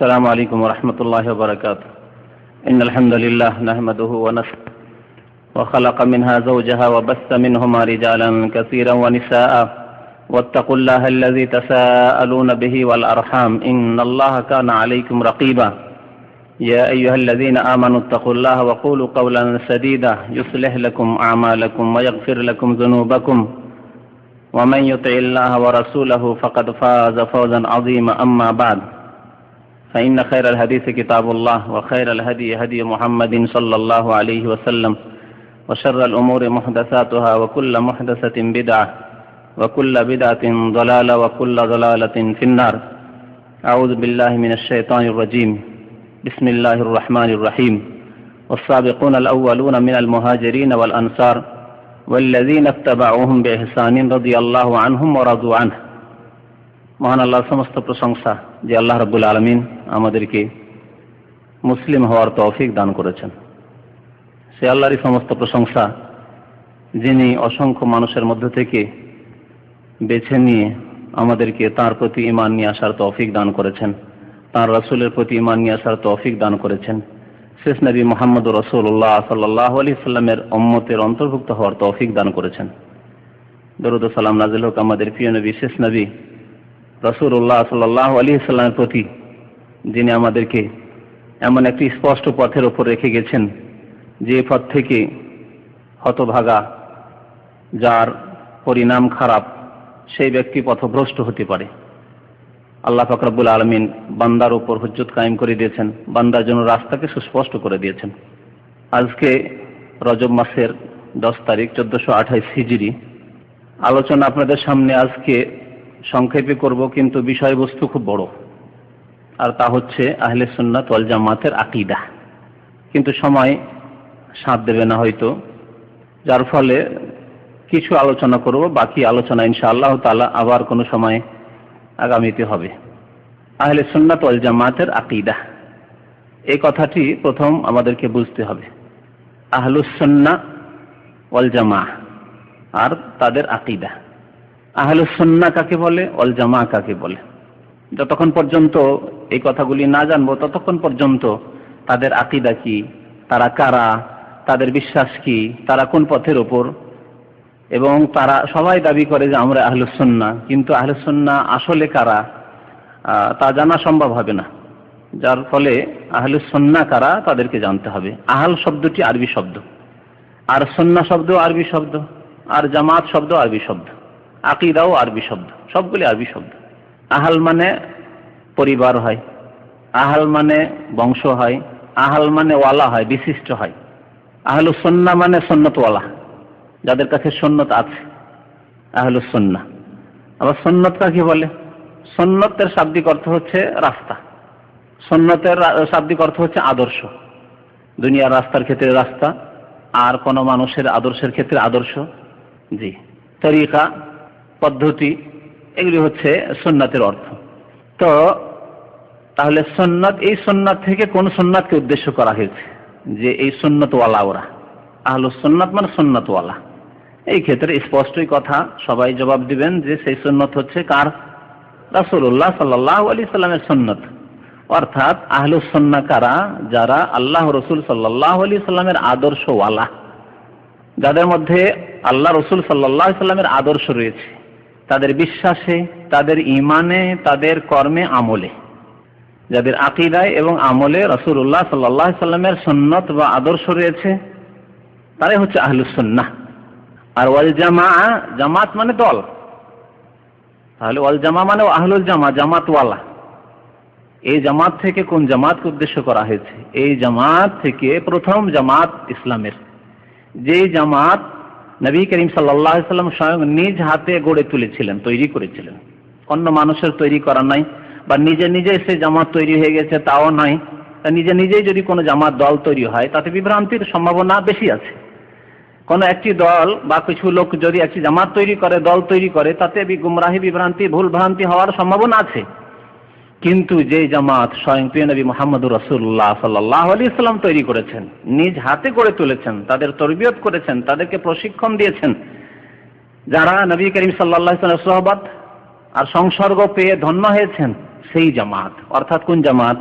السلام عليكم ورحمة الله وبركاته. إن الحمد لله نحمده ونستعينه وخلق منها زوجها وبث منهما رجالا كثيرا ونساء واتقوا الله الذي تساءلون به والأرحام إن الله كان عليكم رقيبا. يا أيها الذين آمنوا اتقوا الله وقولوا قولا سديدا يصلح لكم أعمالكم ويغفر لكم ذنوبكم ومن يطع الله ورسوله فقد فاز فوزا عظيما. أما بعد فإن خير الحديث كتاب الله وخير الهدي هدي محمد صلى الله عليه وسلم وشر الأمور محدثاتها وكل محدثة بدعة وكل بدعة ضلالة وكل ضلالة في النار. أعوذ بالله من الشيطان الرجيم. بسم الله الرحمن الرحيم. والسابقون الأولون من المهاجرين والأنصار والذين اتبعوهم بإحسان رضي الله عنهم ورضوا عنه. মহান আল্লাহর সমস্ত প্রশংসা যে আল্লাহ রাব্বুল আলামিন আমাদেরকে মুসলিম হওয়ার তৌফিক দান করেছেন। সে আল্লাহরই সমস্ত প্রশংসা যিনি অসংখ্য মানুষের মধ্য থেকে বেছে নিয়ে আমাদেরকে তাঁর প্রতি ঈমান নিয়ে আসার তৌফিক দান করেছেন, তাঁর রাসূলের প্রতি ঈমান নিয়ে আসার তৌফিক দান করেছেন, শেষ নবী মুহাম্মদুর রাসূলুল্লাহ সাল্লাল্লাহু আলাইহি সাল্লামের উম্মতের অন্তর্ভুক্ত হওয়ার তৌফিক দান করেছেন। দরুদ ও সালাম নাযিল হোক আমাদের প্রিয় নবী শেষ নবী রাসূলুল্লাহ সাল্লাল্লাহু আলাইহি সাল্লামের প্রতি, যিনি আমাদেরকে এমন একটি স্পষ্ট পথের উপর রেখে গেছেন যে পথ থেকে হতভাগা, যার পরিণাম খারাপ, সেই ব্যক্তি পথভ্রষ্ট হতে পারে। আল্লাহ পাক রব্বুল আলামিন বান্দার উপর হুজ্জত কায়েম করে দিয়েছেন, বান্দার জন্য রাস্তাকে সুস্পষ্ট করে দিয়েছেন। আজকে রজব মাসের 10 তারিখ 1428 হিজরি। আলোচনা আপনাদের সামনে আজকে সংক্ষেপে করব, কিন্তু বিষয়বস্তু খুব বড়, আর তা হচ্ছে আহলে সুন্নাত ওয়াল জামাতের আকীদা। কিন্তু সময় সাথ দেবে না হয়তো, যার ফলে কিছু আলোচনা করব, বাকি আলোচনা ইনশাআল্লাহ তাআলা আবার কোনো সময় আগামীতে হবে। আহলে সুন্নাত ওয়াল জামাতের আকীদা, এই কথাটি প্রথম আমাদেরকে বুঝতে হবে। আহলুস সুন্নাহ ওয়াল জামাআহ আর তাদের আকীদা। আহলুস সুন্নাহ কাকে বলে, ওয়াল জামাআহ কাকে বলে, যতক্ষণ পর্যন্ত এই কথাগুলি না জানবো ততক্ষণ পর্যন্ত তাদের আকীদা কি, তারা কারা, তাদের বিশ্বাস কি, তারা কোন পথের উপর, এবং তারা সবাই দাবি করে যে আমরা আহলুস সুন্নাহ, কিন্তু আহলুস সুন্নাহ আসলে কারা তা জানা সম্ভব হবে না। যার ফলে আহলুস সুন্নাহ কারা তাদেরকে জানতে হবে। আহল শব্দটি আরবি শব্দ, আর সুন্নাহ শব্দ আরবি শব্দ, আর জামাত শব্দ আরবি শব্দ, আকীদাও আরবি শব্দ, সবগুলি আরবি শব্দ। আহল মানে পরিবার হয়, আহল মানে বংশ হয়, আহল মানে ওয়ালা হয়, বিশিষ্ট হয়। আহলুস সুন্নাহ মানে সুন্নতওয়ালা, যাদের কাছে সুন্নত আছে, আহলুস সুন্নাহ। আবার সুন্নত কাকে বলে? সুন্নতের শাব্দিক অর্থ হচ্ছে রাস্তা, সুন্নতের শাব্দিক অর্থ হচ্ছে আদর্শ। দুনিয়ার রাস্তার ক্ষেত্রে রাস্তা, আর কোন মানুষের আদর্শের ক্ষেত্রে আদর্শ। জি, তরিকা, পদ্ধতি, এগুলি হচ্ছে সুন্নাতের অর্থ। তো তাহলে সুন্নাত, এই সুন্নাত থেকে কোন সুন্নাতকে উদ্দেশ্য করা হয়েছে যে এই সুন্নতওয়ালা ওরা? আহলুস সুন্নাত মানে সুন্নতওয়ালা। এই ক্ষেত্রে স্পষ্টই কথা, সবাই জবাব দিবেন যে সেই সুন্নত হচ্ছে কার? রাসূলুল্লাহ সাল্লাল্লাহু আলাইহি সাল্লামের সুন্নত। অর্থাৎ আহলুস সুন্নাহ কারা? যারা আল্লাহ রাসূল সাল্লাল্লাহু আলাইহি সাল্লামের আদর্শওয়ালা, যাদের মধ্যে আল্লাহ রাসূল সাল্লাল্লাহু আলাইহি সাল্লামের আদর্শ রয়েছে, তাদের বিশ্বাসে, তাদের ঈমানে, তাদের কর্মে, আমলে, যাদের আকীদায় এবং আমলে রাসূলুল্লাহ সাল্লাল্লাহু আলাইহি সাল্লামের সুন্নত বা আদর্শ রয়েছে, তারাই হচ্ছে আহলুস সুন্নাহ। আর ওয়াল জামাআহ, জামাত মানে দল। তাহলে ওয়াল জামাআহ মানে আহলুল জামাআহ, জামাতওয়ালা। এই জামাত থেকে কোন জামাতকে উদ্দেশ্য করা হয়েছে? এই জামাত থেকে প্রথম জামাত ইসলামের, যেই জামাত নবী করিম সাল্লাল্লাহু আলাইহি সাল্লাম স্বয়ং নিজ হাতে গড়ে তুলেছিলেন, তৈরি করেছিলেন। অন্য মানুষের তৈরি করা নাই, বা নিজে নিজে সে জামাত তৈরি হয়ে গেছে তাও নাই। নিজে নিজেই যদি কোনো জামাত দল তৈরি হয়, তাতে বিভ্রান্তির সম্ভাবনা বেশি আছে। কোনো একটি দল বা কিছু লোক যদি একটি জামাত তৈরি করে, দল তৈরি করে, তাতে গুমরাহি, বিভ্রান্তি, ভুল ভ্রান্তি হওয়ার সম্ভাবনা আছে। কিন্তু যে জামাত স্বয়ং প্রিয় নবী মুহাম্মদুর রাসূলুল্লাহ সাল্লাল্লাহু আলাইহি সাল্লাম তৈরি করেছেন, নিজ হাতে গড়ে তুলেছেন, তাদের তরবিয়ত করেছেন, তাদেরকে প্রশিক্ষণ দিয়েছেন, যারা নবী করিম সাল্লাল্লাহু আলাইহি ওয়াসাল্লামের সুহবত আর সংসর্গ পেয়ে ধন্য হয়েছেন, সেই জামাত। অর্থাৎ কোন জামাত?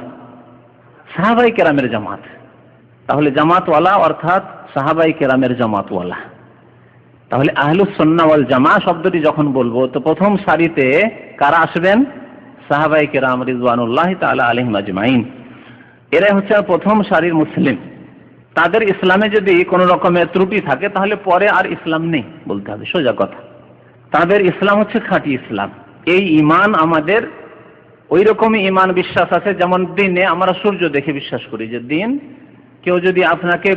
সাহাবায়ে কেরামের জামাত। তাহলে জামাতওয়ালা অর্থাৎ সাহাবায়ে কেরামের জামাতওয়ালা। তাহলে আহলুস সুন্নাহ ওয়াল জামাত শব্দটি যখন বলবো তো প্রথম সারিতে কারা আসবেন? সাহাবায়ে কেরাম রিজওয়ানুল্লাহি তাআলা আলাইহিম আজমাইন। এরাই হচ্ছে প্রথম সারির মুসলিম। তাদের ইসলামে যদি কোনো রকমের ত্রুটি থাকে তাহলে পরে আর ইসলাম নেই বলতে হবে, সোজা কথা। তাদের ইসলাম হচ্ছে খাঁটি ইসলাম। এই ঈমান আমাদের ওই রকমই ঈমান বিশ্বাস আছে যেমন দিনে আমরা সূর্য দেখে বিশ্বাস করি যে দিন, কেউ যদি আপনাকে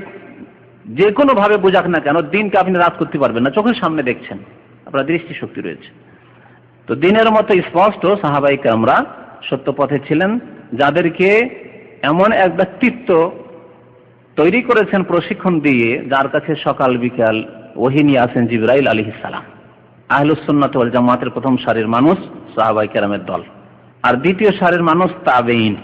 যে কোনো ভাবে বোঝাক না কেন, দিনকে আপনি রাত করতে পারবেন না, চোখের সামনে দেখছেন, আপনার দৃষ্টিশক্তি রয়েছে। তো দিনের মতো স্পষ্ট সাহাবায়ে কেরামরা সত্য পথে ছিলেন, যাদেরকে এমন এক ব্যক্তিত্ব তৈরি করেছেন প্রশিক্ষণ দিয়ে, যার কাছে সকাল বিকাল ওহী নিয়ে আসেন জিবরাইল আলাইহিস সালাম। আহলুস সুন্নাহ ওয়াল জামাতের প্রথম সারির মানুষ সাহাবায়ে কেরামের দল, আর দ্বিতীয় সারির মানুষ তাবেঈন,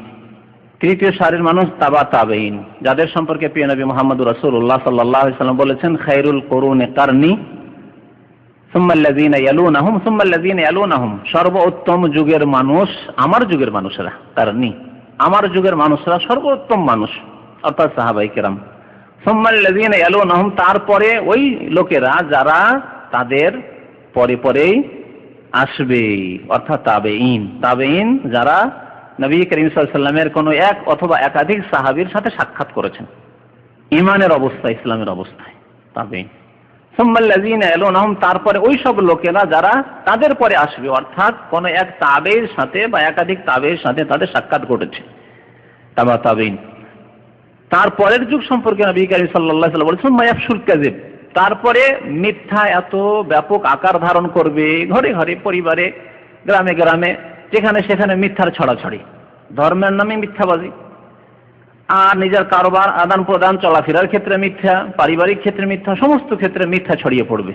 তৃতীয় সারির মানুষ তাবা তাবেঈন, যাদের সম্পর্কে প্রিয় নবী মুহাম্মদুর রাসূলুল্লাহ সাল্লাল্লাহু আলাইহি ওয়াসাল্লাম বলেছেন খায়রুল কুরুনি কারনি সুম্মাল্লাযীনা ইয়ালুনাহুম সুম্মাল্লাযীনা ইয়ালুনাহুম, সর্বোত্তম যুগের মানুষ আমার যুগের মানুষেরা, কারনি আমার যুগের মানুষরা সর্বোত্তম মানুষ অর্থাৎ সাহাবায়ে কেরাম। সুম্মাল্লাযীনা ইয়ালুনাহুম, তারপরে ওই লোকেরা যারা তাদের পরে পরেই আসবে অর্থাৎ তাবেঈন। তাবেঈন যারা নবী করিম সাল্লাল্লাহু আলাইহি ওয়াসাল্লামের কোনো এক অথবা একাধিক সাহাবীর সাথে সাক্ষাৎ করেছেন ঈমানের অবস্থায়, ইসলামের অবস্থায়, তাবেঈন। সুম্মাল্লাযীনা ইয়ালুনাহুম, তারপরে ওই সব লোকেরা যারা তাদের পরে আসবে অর্থাৎ কোন এক তাবেঈর সাথে বা একাধিক তাবেঈর সাথে তাদের সাক্ষাৎ ঘটেছে, তাবা তাবেঈন। তারপরের যুগ সম্পর্কে নবী করিম সাল্লাল্লাহু আলাইহি ওয়াসাল্লাম বলেছেন মায়াফশুল কাযিব, তারপরে মিথ্যা এত ব্যাপক আকার ধারণ করবে, ঘরে ঘরে পরিবারে গ্রামে গ্রামে যেখানে সেখানে মিথ্যার ছড়াছড়ি, ধর্মের নামে মিথ্যাবাজি, আর নিজের কারবার আদান প্রদান চলাফেরার ক্ষেত্রে মিথ্যা, পারিবারিক ক্ষেত্রে মিথ্যা, সমস্ত ক্ষেত্রে মিথ্যা ছড়িয়ে পড়বে।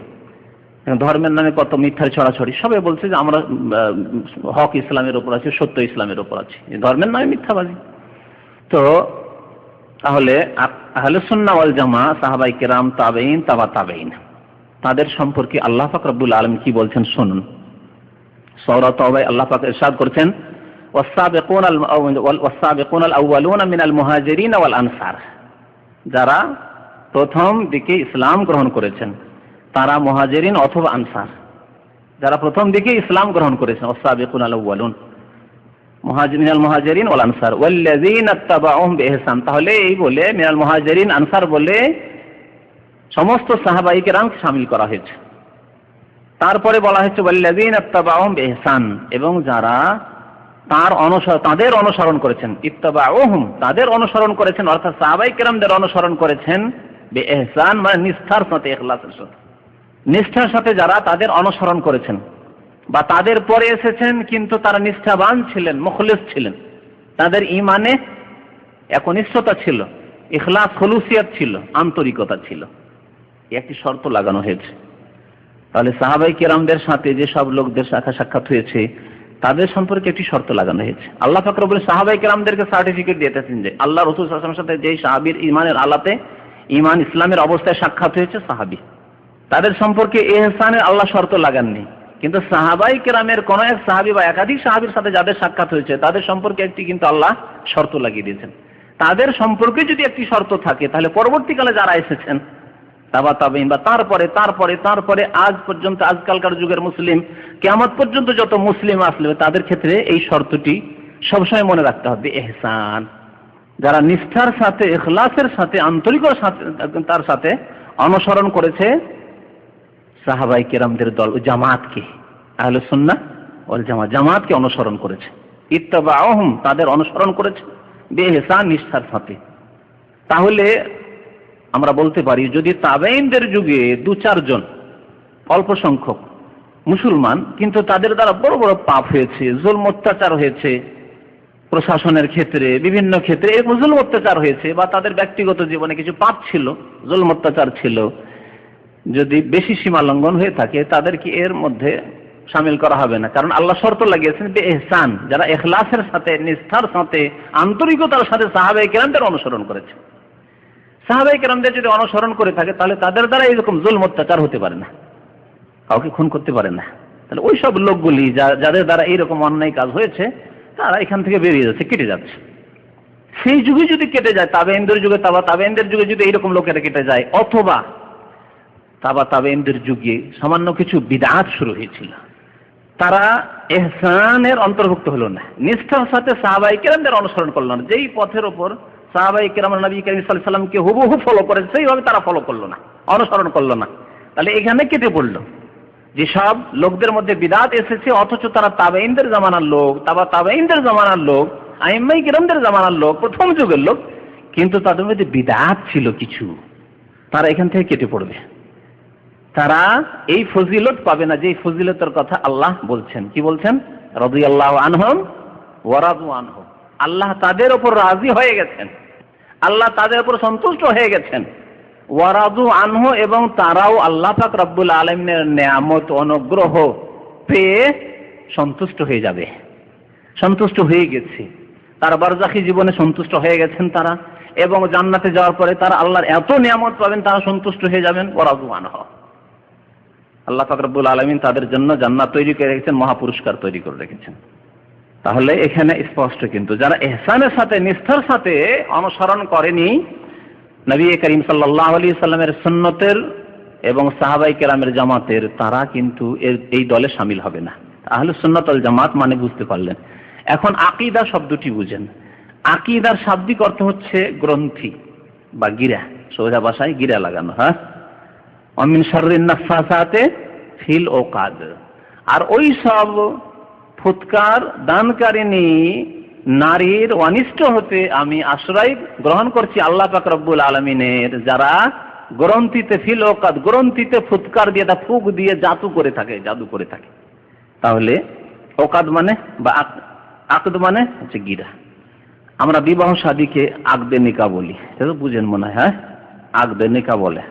ধর্মের নামে কত মিথ্যার ছড়াছড়ি, সবাই বলছে যে আমরা হক ইসলামের উপর আছি, সত্য ইসলামের উপর আছি, ধর্মের নামে মিথ্যাবাজি। তো তাহলে আহলে সুন্নাহ ওয়াল জামাত সাহাবায়ে কেরাম তাবেঈন তাবা তাবেঈন তাদের সম্পর্কে আল্লাহ পাক রব্বুল আলামিন কি বলছেন শুনুন। সূরা তাওবায় আল্লাহ পাক ইরশাদ করেছেন ওয়াস-সাবিকুনাল আউয়ালুনা মিনাল মুহাজিরিন ওয়াল আনসার, যারা প্রথম দিকে ইসলাম গ্রহণ করেছেন তারা মুহাজিরিন অথবা আনসার, যারা প্রথম দিকে ইসলাম গ্রহণ করেছেন ওয়াস-সাবিকুনাল আউয়ালুন মিনাল মুহাজিরিন ওয়াল আনসার ওয়াল্লাযীনা ইত্তাবাউহুম বিইহসান। তাহলে এই বলে মিনাল মুহাজিরিন আনসার বলে সমস্ত সাহাবায়ে কেরামকে শামিল করা হয়েছে। তারপরে বলা হয়েছে ওয়াল্লাযীনা ইত্তাবাউহুম বিইহসান, এবং যারা তাদের অনুসরণ করেছেন, ইত্তাবাউহুম তাদের অনুসরণ করেছেন অর্থাৎ সাহাবায়ে কেরামদের অনুসরণ করেছেন, বিইহসান মানে নিষ্ঠার সাথে, ইখলাসের সাথে, নিষ্ঠার সাথে যারা তাদের অনুসরণ করেছেন বা তাদের পরে এসেছেন কিন্তু তারা নিষ্ঠাবান ছিলেন, মুখলিস ছিলেন, তাদের ঈমানে একনিষ্ঠতা ছিল, ইখলাস খুলুসিয়াত ছিল, আন্তরিকতা ছিল, একটি শর্ত লাগানো হয়েছে। তাহলে সাহাবায়ে কেরামদের সাথে যে সব লোকদের সাক্ষাৎ হয়েছে তাদের সম্পর্কে একটি শর্ত লাগানো হয়েছে। আল্লাহ পাক রব্বুল সাহাবায়ে কেরামদেরকে সার্টিফিকেট দিতেছেন যে আল্লাহ রাসূল সাল্লাল্লাহু আলাইহি ওয়াসাল্লামের সাথে যেই সাহাবীর ঈমানের আলাতে ঈমান ইসলামের অবস্থায় সাক্ষাৎ হয়েছে সাহাবী, তাদের সম্পর্কে ইহসানের আল্লাহ শর্ত লাগাননি, কিন্তু সাহাবায়ে কেরামের কোন এক সাহাবী বা একাধিক সাহাবীর সাথে যাদের সাক্ষাৎ হয়েছে তাদের সম্পর্কে একটি কিন্তু আল্লাহ শর্ত লাগিয়ে দিয়েছেন। তাদের সম্পর্কে যদি একটি শর্ত থাকে তাহলে পরবর্তীকালে যারা এসেছেন তাবা তাবেঈন বা তারপরে তারপরে তারপরে আজ পর্যন্ত, আজকালকার যুগের মুসলিম, কিয়ামত পর্যন্ত যত মুসলিম আসবে তাদের ক্ষেত্রে এই শর্তটি সবসময় মনে রাখতে হবে, ইহসান। যারা নিষ্ঠার সাথে, ইখলাসের সাথে, আন্তরিকতার সাথে তার সাথে অনুসরণ করেছে সাহাবায়ে কেরামদের দল, জামাতকে, আহলুস সুন্নাহ ওয়াল জামাত, জামাতকে অনুসরণ করেছে, ইত্তাবাউহুম তাদের অনুসরণ করেছে, বিইহসান নিষ্ঠার সাথে। তাহলে আমরা বলতে পারি যদি তাবেঈনদের যুগে 2-4 জন অল্প সংখ্যক মুসলমান কিন্তু তাদের দ্বারা বড় বড় পাপ হয়েছে, জুলম অত্যাচার হয়েছে, প্রশাসনের ক্ষেত্রে বিভিন্ন ক্ষেত্রে এই জুলম অত্যাচার হয়েছে, বা তাদের ব্যক্তিগত জীবনে কিছু পাপ ছিল, জুলম অত্যাচার ছিল, যদি বেশি সীমা লঙ্ঘন হয়ে থাকে তাদেরকে এর মধ্যে শামিল করা হবে না, কারণ আল্লাহ শর্ত লাগিয়েছেন বিইহসান, যারা ইখলাসের সাথে, নিষ্ঠার সাথে, আন্তরিকতার সাথে সাহাবায়ে কেরামদের অনুসরণ করেছে। সাহাবায়ে কেরামদের যদি অনুসরণ করে থাকে তাহলে তাদের দ্বারা এরকম জুলম অত্যাচার হতে পারে না, কাউকে খুন করতে পারে না। তাহলে ওই সব লোকগুলি যাদের দ্বারা এইরকম অন্যায় কাজ হয়েছে তারা এখান থেকে বেরিয়ে যাচ্ছে, কেটে যাচ্ছে। সেই যুগে যদি কেটে যায়, তাবেঈনদের যুগে, তাবেঈনদের যুগে যদি এইরকম লোকেরা কেটে যায়, অথবা তাবেঈনদের যুগে সামান্য কিছু বিদআত শুরু হয়েছিল, তারা ইহসানের অন্তর্ভুক্ত হলো না, নিষ্ঠার সাথে সাহাবায়ে কেরামদের অনুসরণ করলো না, যেই পথের ওপর সাহাবায়ে কেরাম নবী করিম সাল্লাল্লাহু আলাইহি ওয়াসাল্লামকে হুবহু ফলো করেছে সেইভাবে তারা ফলো করলো না, অনুসরণ করলো না। তাহলে এখানে কেটে পড়লো যেসব লোকদের মধ্যে বিদআত এসেছে, অথচ তারা তাবেঈনদের জামানার লোক, তাবেঈনদের জামানার লোক, আইম্মায়ে কেরামদের জামানার লোক, প্রথম যুগের লোক, কিন্তু তাদের মধ্যে বিদআত ছিল কিছু, তারা এখান থেকে কেটে পড়বে। তারা এই ফজিলত পাবে না যে ফজিলতের কথা আল্লাহ বলছেন। কি বলছেন? রাদিয়াল্লাহু আনহুম ওয়া রাদু আনহু, আল্লাহ তাদের উপর রাজি হয়ে গেছেন, আল্লাহ তাদের উপর সন্তুষ্ট হয়ে গেছেন। ওয়া রাদু আনহু, এবং তারাও আল্লাহ পাক রব্বুল আলামিনের নিয়ামত অনুগ্রহ পেয়ে সন্তুষ্ট হয়ে যাবে, সন্তুষ্ট হয়ে গেছে। তার বারজাখী জীবনে সন্তুষ্ট হয়ে গেছেন তারা, এবং জান্নাতে যাওয়ার পরে তারা আল্লাহর এত নিয়ামত পাবেন তারা সন্তুষ্ট হয়ে যাবেন। ওয়া রাদু আনহু, আল্লাহ পাক রব্বুল আলামিন তাদের জন্য জান্নাত তৈরি করে রেখেছেন, মহাপুরস্কার তৈরি করে রেখেছেন। তাহলে এখানে স্পষ্ট, কিন্তু যারা ইহসানের সাথে নিষ্ঠার সাথে অনুসরণ করেনি নবী করিম সাল্লাল্লাহু আলাইহি সাল্লামের সুন্নতের এবং সাহাবায়ে কেরামের জামাতের, তারা কিন্তু এই দলে শামিল হবে না। আহলুস সুন্নাত ওয়াল জামাত মানে বুঝতে পারলেন। এখন আকীদা শব্দটি বুঝেন। আকীদার শাব্দিক অর্থ হচ্ছে গ্রন্থি বা গিরা, সোজা ভাষায় গিরা লাগানো। হ্যাঁ, অমিন শাররিন নাফাসাতে ফিল উকাদ, আর ওই সব ফুৎকার দানকারিনী নারীর অনিষ্ট হতে আমি আশ্রয় গ্রহণ করছি আল্লাহ পাক রব্বুল আলামিনের, যারা গ্রন্থিতে ফিল উকাদ, গ্রন্থিতে ফুৎকার দিয়ে ফুঁক দিয়ে জাদু করে থাকে। তাহলে উকাদ মানে বা আকদ মানে হচ্ছে গিরা। আমরা বিবাহ শাদীকে আকদে নিকাহ বলি, এটা তো বুঝেন মনে হয়। হ্যাঁ, আকদে নিকাহ বলে,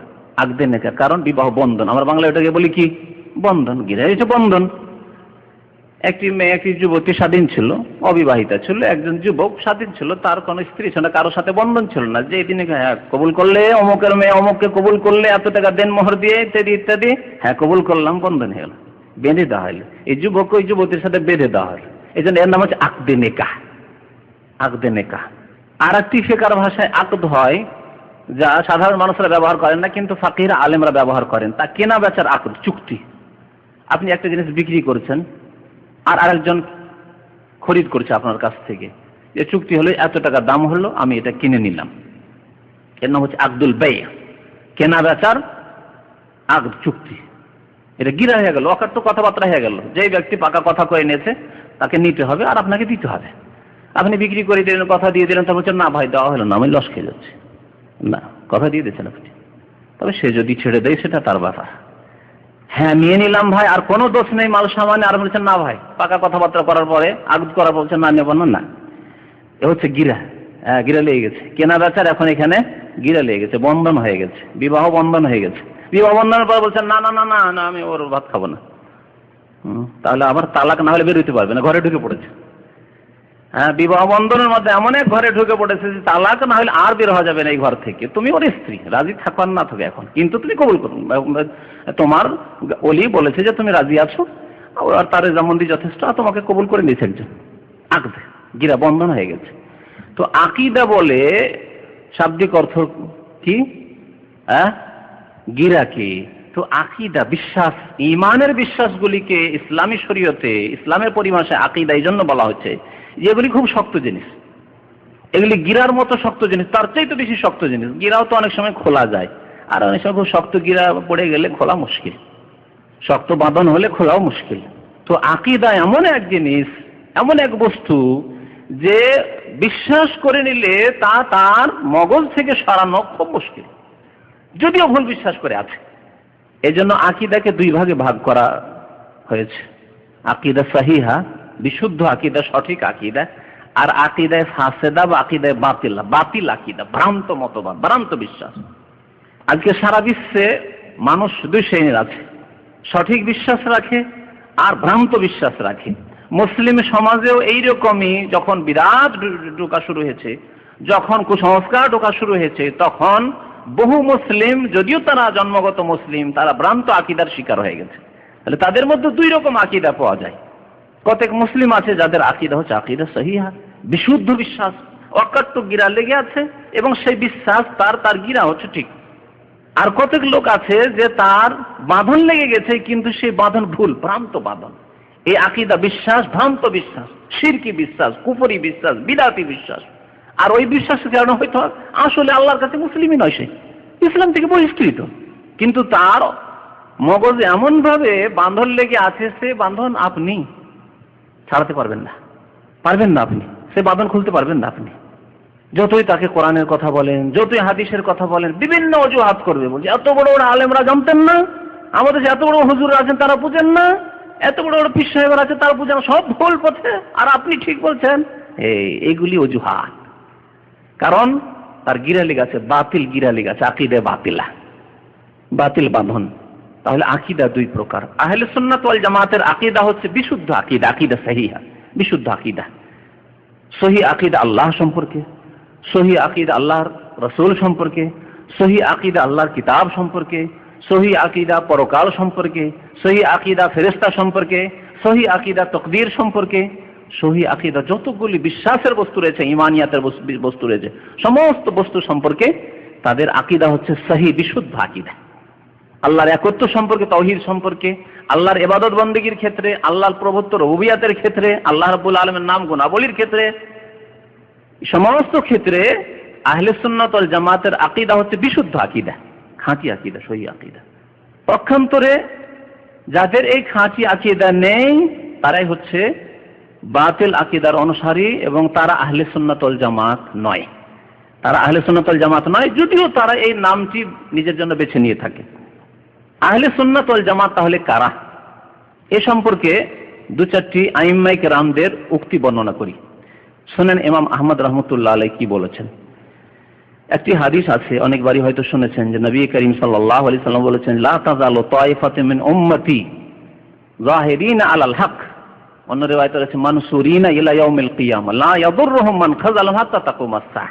আকদে নিকাহ, কারণ বিবাহ বন্ধন, আমরা বাংলা এটাকে বলি কি বন্ধন। গিরা হচ্ছে বন্ধন। একটি মেয়ে, একটি যুবতী স্বাধীন ছিল, অবিবাহিতা ছিল, একজন যুবক স্বাধীন ছিল, তার কোনো স্ত্রী ছিল না, কারোর সাথে বন্ধন ছিল না, যে তিনি কবুল করলে অমুকের মেয়ে অমুককে কবুল করলে এত টাকা দেন মোহর দিয়ে ইত্যাদি ইত্যাদি, হ্যাঁ কবুল করলাম, বন্ধন হয়ে গেল, বেঁধে দেওয়া হলো। এই যুবক ওই যুবতীর সাথে বেঁধে দেওয়া হলো, এই জন্য এর নাম হচ্ছে আকদে নিকাহ। আকদে নিকাহ। আর একটি ফিকহার ভাষায় আকদ হয়, যা সাধারণ মানুষরা ব্যবহার করেন না, কিন্তু ফাকিহরা আলেমরা ব্যবহার করেন, তা কেনা বেচার আকদ, চুক্তি। আপনি একটা জিনিস বিক্রি করছেন আর আরেকজন খরিদ করছে আপনার কাছ থেকে, যে চুক্তি হলো এত টাকা দাম হলো, আমি এটা কিনে নিলাম, এর নাম হচ্ছে আকদুল বাই, কেনা বেচার আকদ, চুক্তি। এটা গিরা হয়ে গেল, অকার্য কথাবার্তা হয়ে গেল। যে ব্যক্তি পাকা কথা কয়ে নিয়েছে তাকে নিতে হবে আর আপনাকে দিতে হবে। আপনি বিক্রি করে দিলেন, কথা দিয়ে দিলেন, তা বলছেন না ভাই দেওয়া হলো না, আমি লস খেয়ে যাচ্ছি। না, কথা দিয়ে দিয়েছেন আপনি, তবে সে যদি ছেড়ে দেয় সেটা তার ব্যাপার। হ্যাঁ নিয়ে নিলাম ভাই, আর কোনো দোষ নেই মাল সামানে, আর বলছেন না ভাই, পাকা কথাবার্তা করার পরে আগদ করার বলছেন না নেব না, এ হচ্ছে গিরা। হ্যাঁ, গিরা লেগে গেছে, কেনা বেচার এখন এখানে গিরা লেগে গেছে, বন্ধন হয়ে গেছে, বিবাহ বন্ধন হয়ে গেছে। বিবাহ বন্ধনের পর বলছেন না না না না না আমি ওর ভাত খাবো না, তাহলে আবার তালাক না হলে বেরোতে পারবে না, ঘরে ঢুকে পড়েছে। হ্যাঁ, বিবাহ বন্ধনের মধ্যে এমন এক ঘরে ঢুকে পড়েছে যে তালাক না হলে আর বের হওয়া যাবে না এই ঘর থেকে। তুমি ওর স্ত্রী, রাজি থাকো আর না থাকো এখন, কিন্তু তুমি কবুল করুন, তোমার ওলি বলেছে যে তুমি রাজি আছো, আর তার রেজামন্দি যথেষ্ট, আর তোমাকে কবুল করে নিয়েছে একজন। আকদে গিরা, বন্ধন হয়ে গেছে। তো আকীদা বলে শাব্দিক অর্থ কি? গিরা কি? তো আকীদা বিশ্বাস, ঈমানের বিশ্বাসগুলিকে ইসলামী শরীয়তে, ইসলামের পরিভাষায় আকীদা এই জন্য বলা হচ্ছে যে এগুলি খুব শক্ত জিনিস। এগুলি গিরার মতো শক্ত জিনিস, তার চাইতে বেশি শক্ত জিনিস। গিরাও তো অনেক সময় খোলা যায়, আর অনেক সময় খুব শক্ত গিরা পড়ে গেলে খোলা মুশকিল, শক্ত বাঁধন হলে খোলাও মুশকিল। তো আকীদা এমন এক জিনিস, এমন এক বস্তু যে বিশ্বাস করে নিলে তা তার মগজ থেকে সরানো খুব মুশকিল, যদিও ভুল বিশ্বাস করে আছে। এই জন্য আকীদাকে দুই ভাগে ভাগ করা হয়েছে, আকীদা সহিহা, বিশুদ্ধ আকীদা, সঠিক আকীদা, আর আকীদায়ে ফাসেদা বা আকীদায়ে বাতিল, বাতিল আকীদা, ভ্রান্ত মতবাদ, ভ্রান্ত বিশ্বাস। আজকে সারা বিশ্বে মানুষ দুই শ্রেণীর আছে, সঠিক বিশ্বাস রাখে আর ভ্রান্ত বিশ্বাস রাখে। মুসলিম সমাজেও এইরকমই, যখন বিরাট ঢোকা শুরু হয়েছে, যখন কুসংস্কার ঢোকা শুরু হয়েছে, তখন বহু মুসলিম, যদিও তারা জন্মগত মুসলিম, তারা ভ্রান্ত আকীদার শিকার হয়ে গেছে। তাহলে তাদের মধ্যে দুই রকম আকীদা পাওয়া যায়। কতক মুসলিম আছে যাদের আকীদা হচ্ছে আকীদা সহিহা, বিশুদ্ধ বিশ্বাস, অকাট্য গিরা লেগে আছে এবং সেই বিশ্বাস তার গিরা হচ্ছে ঠিক। আর কতক লোক আছে যে তার বাঁধন লেগে গেছে, কিন্তু সেই বাঁধন ভুল, ভ্রান্ত বাঁধন। এই আকীদা বিশ্বাস ভ্রান্ত বিশ্বাস, শিরকি বিশ্বাস, কুফরি বিশ্বাস, বিদাতি বিশ্বাস। আর ওই বিশ্বাসের কারণে হয়তো আসলে আল্লাহর কাছে মুসলিমই নয়, সে ইসলাম থেকে বহিষ্কৃত, কিন্তু তার মগজে এমন ভাবে বাঁধন লেগে আছে, সে বাঁধন আপনি ছাড়াতে পারবেন না, আপনি সে বাঁধন খুলতে পারবেন না। আপনি যতই তাকে কোরআনের কথা বলেন, যতই হাদিসের কথা বলেন, বিভিন্ন অজুহাত করবে, বলছে এত বড় বড় আলেমরা জানতেন না, আমাদের এত বড় হুজুর আছেন তারা বুঝেন না, এত বড় বড় পীর সাহেব আছে তারা বুঝেন, সব ভুল পথে, আর আপনি ঠিক বলছেন। এইগুলি অজুহাত, কারণ তার গিরা লেগে আছে, বাতিল গিরা লেগে আছে, আকীদা বাতিলা, বাতিল বাঁধন। তাহলে আকীদা দুই প্রকার। আহলে সুন্নাত ওয়াল জামাতের আকীদা হচ্ছে বিশুদ্ধ আকীদা, আকীদা সহিহা, বিশুদ্ধ আকীদা। সহি আকীদা আল্লাহ সম্পর্কে, সহি আকীদা আল্লাহর রাসূল সম্পর্কে, সহি আকীদা আল্লাহর কিতাব সম্পর্কে, সহি আকীদা পরকাল সম্পর্কে, সহি আকীদা ফেরেশতা সম্পর্কে, সহি আকীদা তাকদীর সম্পর্কে, সহি আকীদা যতগুলি বিশ্বাসের বস্তু রয়েছে, ঈমানিয়াতের বস্তু রয়েছে, সমস্ত বস্তু সম্পর্কে তাদের আকীদা হচ্ছে সহি বিশুদ্ধ আকীদা। আল্লাহর একত্ব সম্পর্কে, তাওহীদ সম্পর্কে, আল্লাহর ইবাদত বন্দেগীর ক্ষেত্রে, আল্লাহর প্রভুত্ব রুবুবিয়াতের ক্ষেত্রে, আল্লাহ রাব্বুল আলামিনের নাম গুণাবলীর ক্ষেত্রে, সমস্ত ক্ষেত্রে আহলে সুন্নাত ওয়াল জামাতের আকীদা হচ্ছে বিশুদ্ধ আকীদা, খাঁটি আকীদা, সহি আকীদা। পক্ষান্তরে যাদের এই খাঁটি আকীদা নেই, তারাই হচ্ছে বাতিল আকীদার অনুসারী এবং তারা আহলে সুন্নাত ওয়াল জামাত নয়। তারা আহলে সুন্নাত ওয়াল জামাত নয়, যদিও তারা এই নামটি নিজের জন্য বেছে নিয়ে থাকে। আহলে সুন্নাত ওয়াল জামাত তাহলে কারা? এ সম্পর্কে দু চারটি আইম্মায়ে কেরামদের উক্তি বর্ণনা করি। শুনেন ইমাম আহমদ রাহমাতুল্লাহ আলাইহি কি বলেছেন। একটি হাদিস আছে, অনেকবারই হয়তো শুনেছেন, যে নবী করিম সাল্লাল্লাহু আলাইহি সাল্লাম বলেছেন, লা তাযালু তায়ফাতুম মিন উম্মতি যাহিরিনা আলাল হক। অন্য রিওয়ায়াতে আছে মানসুরিনা ইলা ইয়াউমিল কিয়ামা লা ইয়াদুররুহুম মান খাযালাহুম হাত্তা তাকুমাস সাহ।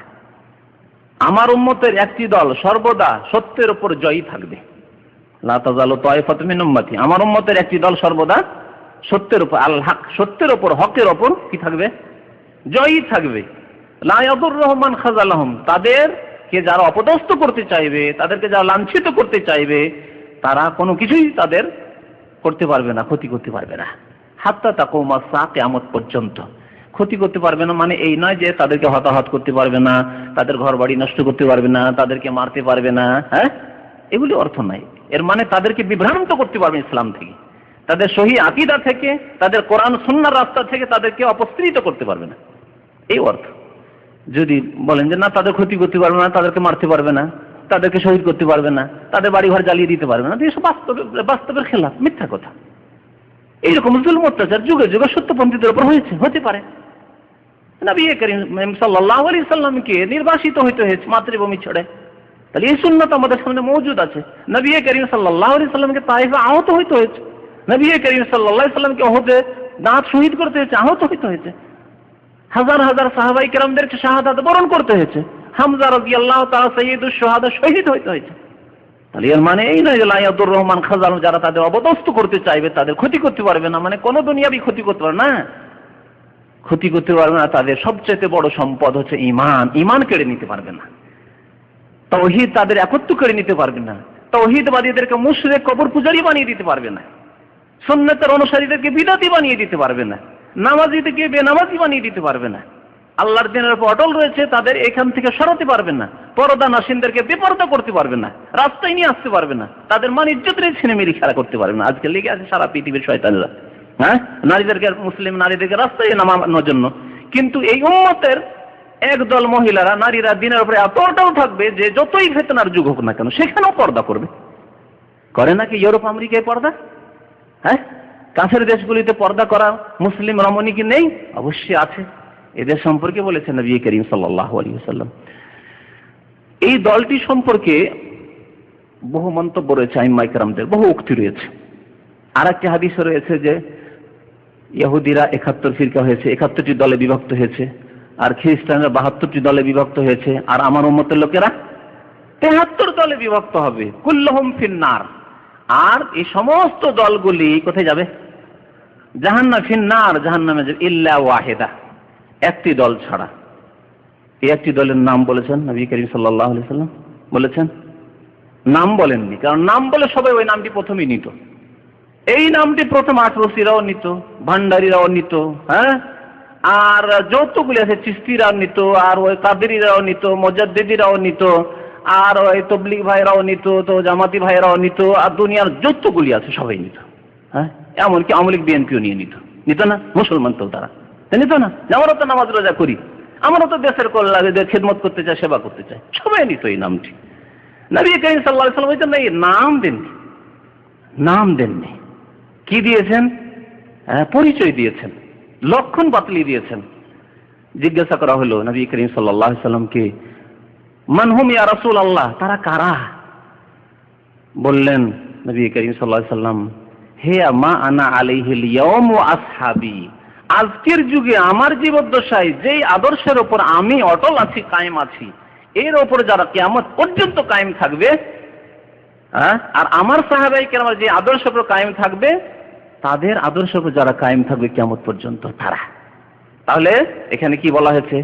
আমার উম্মতের একটি দল সর্বদা সত্যের উপর জয়ী থাকবে। লা তাযালু তায়ফাতুম মিন উম্মতি, আমার উম্মতের একটি দল সর্বদা সত্যের উপর, আল হক, সত্যের উপর, হকের উপর কি থাকবে? জয়ী থাকবে। লা ইয়াদুররুহুম মান খাযালাহুম, তাদেরকে যারা অপদস্থ করতে চাইবে, তাদেরকে যারা লাঞ্ছিত করতে চাইবে, তারা কোনো কিছুই তাদের করতে পারবে না, ক্ষতি করতে পারবে না। হাত্তা তাকুমাস সাহ, কিয়ামত পর্যন্ত ক্ষতি করতে পারবে না। মানে এই নয় যে তাদেরকে হতাহত করতে পারবে না, তাদের ঘর বাড়ি নষ্ট করতে পারবে না, তাদেরকে মারতে পারবে না, হ্যাঁ, এগুলি অর্থ নাই। এর মানে তাদেরকে বিভ্রান্ত করতে পারবে ইসলাম থেকে, তাদের সহি আকীদা থেকে, তাদের কোরআন সুন্নাহর রাস্তা থেকে তাদেরকে অপসৃত করতে পারবে না, এই অর্থ। যদি বলেন যে না, তাদের ক্ষতি করতে পারবে না, তাদেরকে মারতে পারবে না, তাদেরকে শহীদ করতে পারবে না, তাদের বাড়িঘর জ্বালিয়ে দিতে পারবে না, এসব বাস্তবের খেলাফ, মিথ্যা কথা। এইরকম জুলম অত্যাচার যুগে যুগে সত্যপন্থীদের উপর হতে পারে। নবী করিম সাল্লাল্লাহু আলাইহি সাল্লামকে নির্বাসিত হইতে হয়েছে মাতৃভূমি ছেড়ে। তাহলে এই সুন্নাত আমাদের সামনে মওজুদ আছে। নবী করিম সাল্লাল্লাহু আলাইহি সাল্লামকে তায়েফে আহত হইতে হয়েছে, নবী করিম সাল্লাল্লাহু আলাইহি সাল্লামকে উহুদে দাঁত শহীদ করতে হয়েছে, আহত হইতে হয়েছে, হাজার হাজার সাহাবায়ে কেরামদেরকে শাহাদাত বরণ করতে হয়েছে, হামজা রাদিয়াল্লাহু তাআলা সাইয়্যিদুশ শুহাদা শহীদ হইতে হয়েছে। তাহলে এর মানে এই নয় যে লা ইয়াদুররুহুম মান খাযালাহুম, যারা তাদের অবদস্থ করতে চাইবে তাদের ক্ষতি করতে পারবে না, মানে কোন দুনিয়াবি ক্ষতি করতে পারবে না, ক্ষতি করতে পারবে না। তাদের সবচেয়ে বড় সম্পদ হচ্ছে ঈমান, ঈমান কেড়ে নিতে পারবে না। তাওহীদ, তাদের একত্ব কেড়ে নিতে পারবে না। তাওহীদবাদীদেরকে মুশরিক, কবর পূজারী বানিয়ে দিতে পারবে না। সুন্নাতের অনুসারীদেরকে বিদআতি বানিয়ে দিতে পারবে না। নামাজীদেরকে বেনামাজি বানিয়ে দিতে পারবে না। আল্লাহর দিনের উপর অটল রয়েছে, তাদের এখান থেকে সরাতে পারবে না। পর্দা নাশিনদেরকে বেপরদা করতে পারবে না, রাস্তায় নিয়ে আসতে পারবে না, তাদের মান ইজ্জতের ছিনেমিনি খেলা করতে পারবে না। আজকে লেগে আছে সারা পৃথিবীর শয়তানরা, হ্যাঁ, নারীদেরকে, মুসলিম নারীদেরকে রাস্তায় নামানোর জন্য। কিন্তু এই উম্মতের একদল মহিলারা, নারীরা দিনের উপরে এত অটল থাকবে যে যতই ফিতনার যুগ হোক না কেন সেখানেও পর্দা করবে। করে নাকি ইউরোপ আমেরিকায় পর্দা? হ্যাঁ, কাছের দেশগুলিতে পর্দা করা মুসলিম রমণী কি নেই? অবশ্যই আছে। এদের সম্পর্কে বলেছেন নবী করিম সাল্লাল্লাহু আলাইহি ওয়াসাল্লাম। এই দলটি সম্পর্কে বহু মন্তব্য রয়েছে আইম্মায়ে কেরামদের, বহু উক্তি রয়েছে। আর একটি হাদিসে রয়েছে যে ইহুদিরা 71 ফিরকা হয়েছে, 71টি দলে বিভক্ত হয়েছে, আর খ্রিস্টানরা 72টি দলে বিভক্ত হয়েছে, আর আমার উম্মতের লোকেরা 73 দলে বিভক্ত হবে, কুল্লুহুম ফিন্নার। আর এই সমস্ত দলগুলি কোথায় যাবে? জাহান্নাম ফিন্নার, জাহান্নামে যাবে, ইল্লা ওয়াহিদা, একটি দল ছাড়া। এই একটি দলের নাম বলেছেন নবী করিম সাল্লাল্লাহু আলাইহি ওয়াসাল্লাম, বলেছেন? নাম বলেননি, কারণ নাম বলে সবাই ওই নামটি প্রথমেই নিত। এই নামটি প্রথম আটরসিরাও নিত, ভান্ডারীরাও নিত, হ্যাঁ, আর যতগুলি আছে চিস্তিরাও নিত, আর ওই কাদেরিরাও নিত, মুজাদ্দিদিরাও নিত, আর ওই তবলিগ ভাইরাও নিত, তো জামাতি ভাইরাও নিত, আর দুনিয়ার যতগুলি আছে সবাই নিত। হ্যাঁ, এমনকি আওয়ামী লীগ বিএনপিও নিত না, মুসলমান তো তারা নিত না। আমরাও তো নামাজ রোজা করি, আমরাও তো দেশের কল্যাণে খেদমত করতে চাই, সেবা করতে চাই, সবাই নিত এই নামটি। নবী করিম সাল্লাল্লাহু আলাইহি ওয়াসাল্লাম বলেছেন না, এই নাম দেননি। কি দিয়েছেন? পরিচয় দিয়েছেন, লক্ষণ বাতলি দিয়েছেন। জিজ্ঞাসা করা হলো নবী করিম সাল্লাল্লাহু আলাইহি ওয়াসাল্লামকে, মান হুম ইয়া রাসূলুল্লাহ, তারা কারা? বললেন নবী করিম সাল্লাল্লাহু আলাইহি ওয়াসাল্লাম, হে মা আনা আলাইহিল ইয়াওম ওয়া আসহাবি, আজকের যুগে আমার জীবদ্দশায় যেই আদর্শের ওপর আমি অটল আছি, কায়েম আছি, এর ওপর যারা কিয়ামত পর্যন্ত কায়েম থাকবে, আর আমার সাহাবায়ে কেরাম যে আদর্শের উপর কায়েম থাকবে, তাদের আদর্শের উপর যারা কায়েম থাকবে কিয়ামত পর্যন্ত, তারা। তাহলে এখানে কি বলা হয়েছে?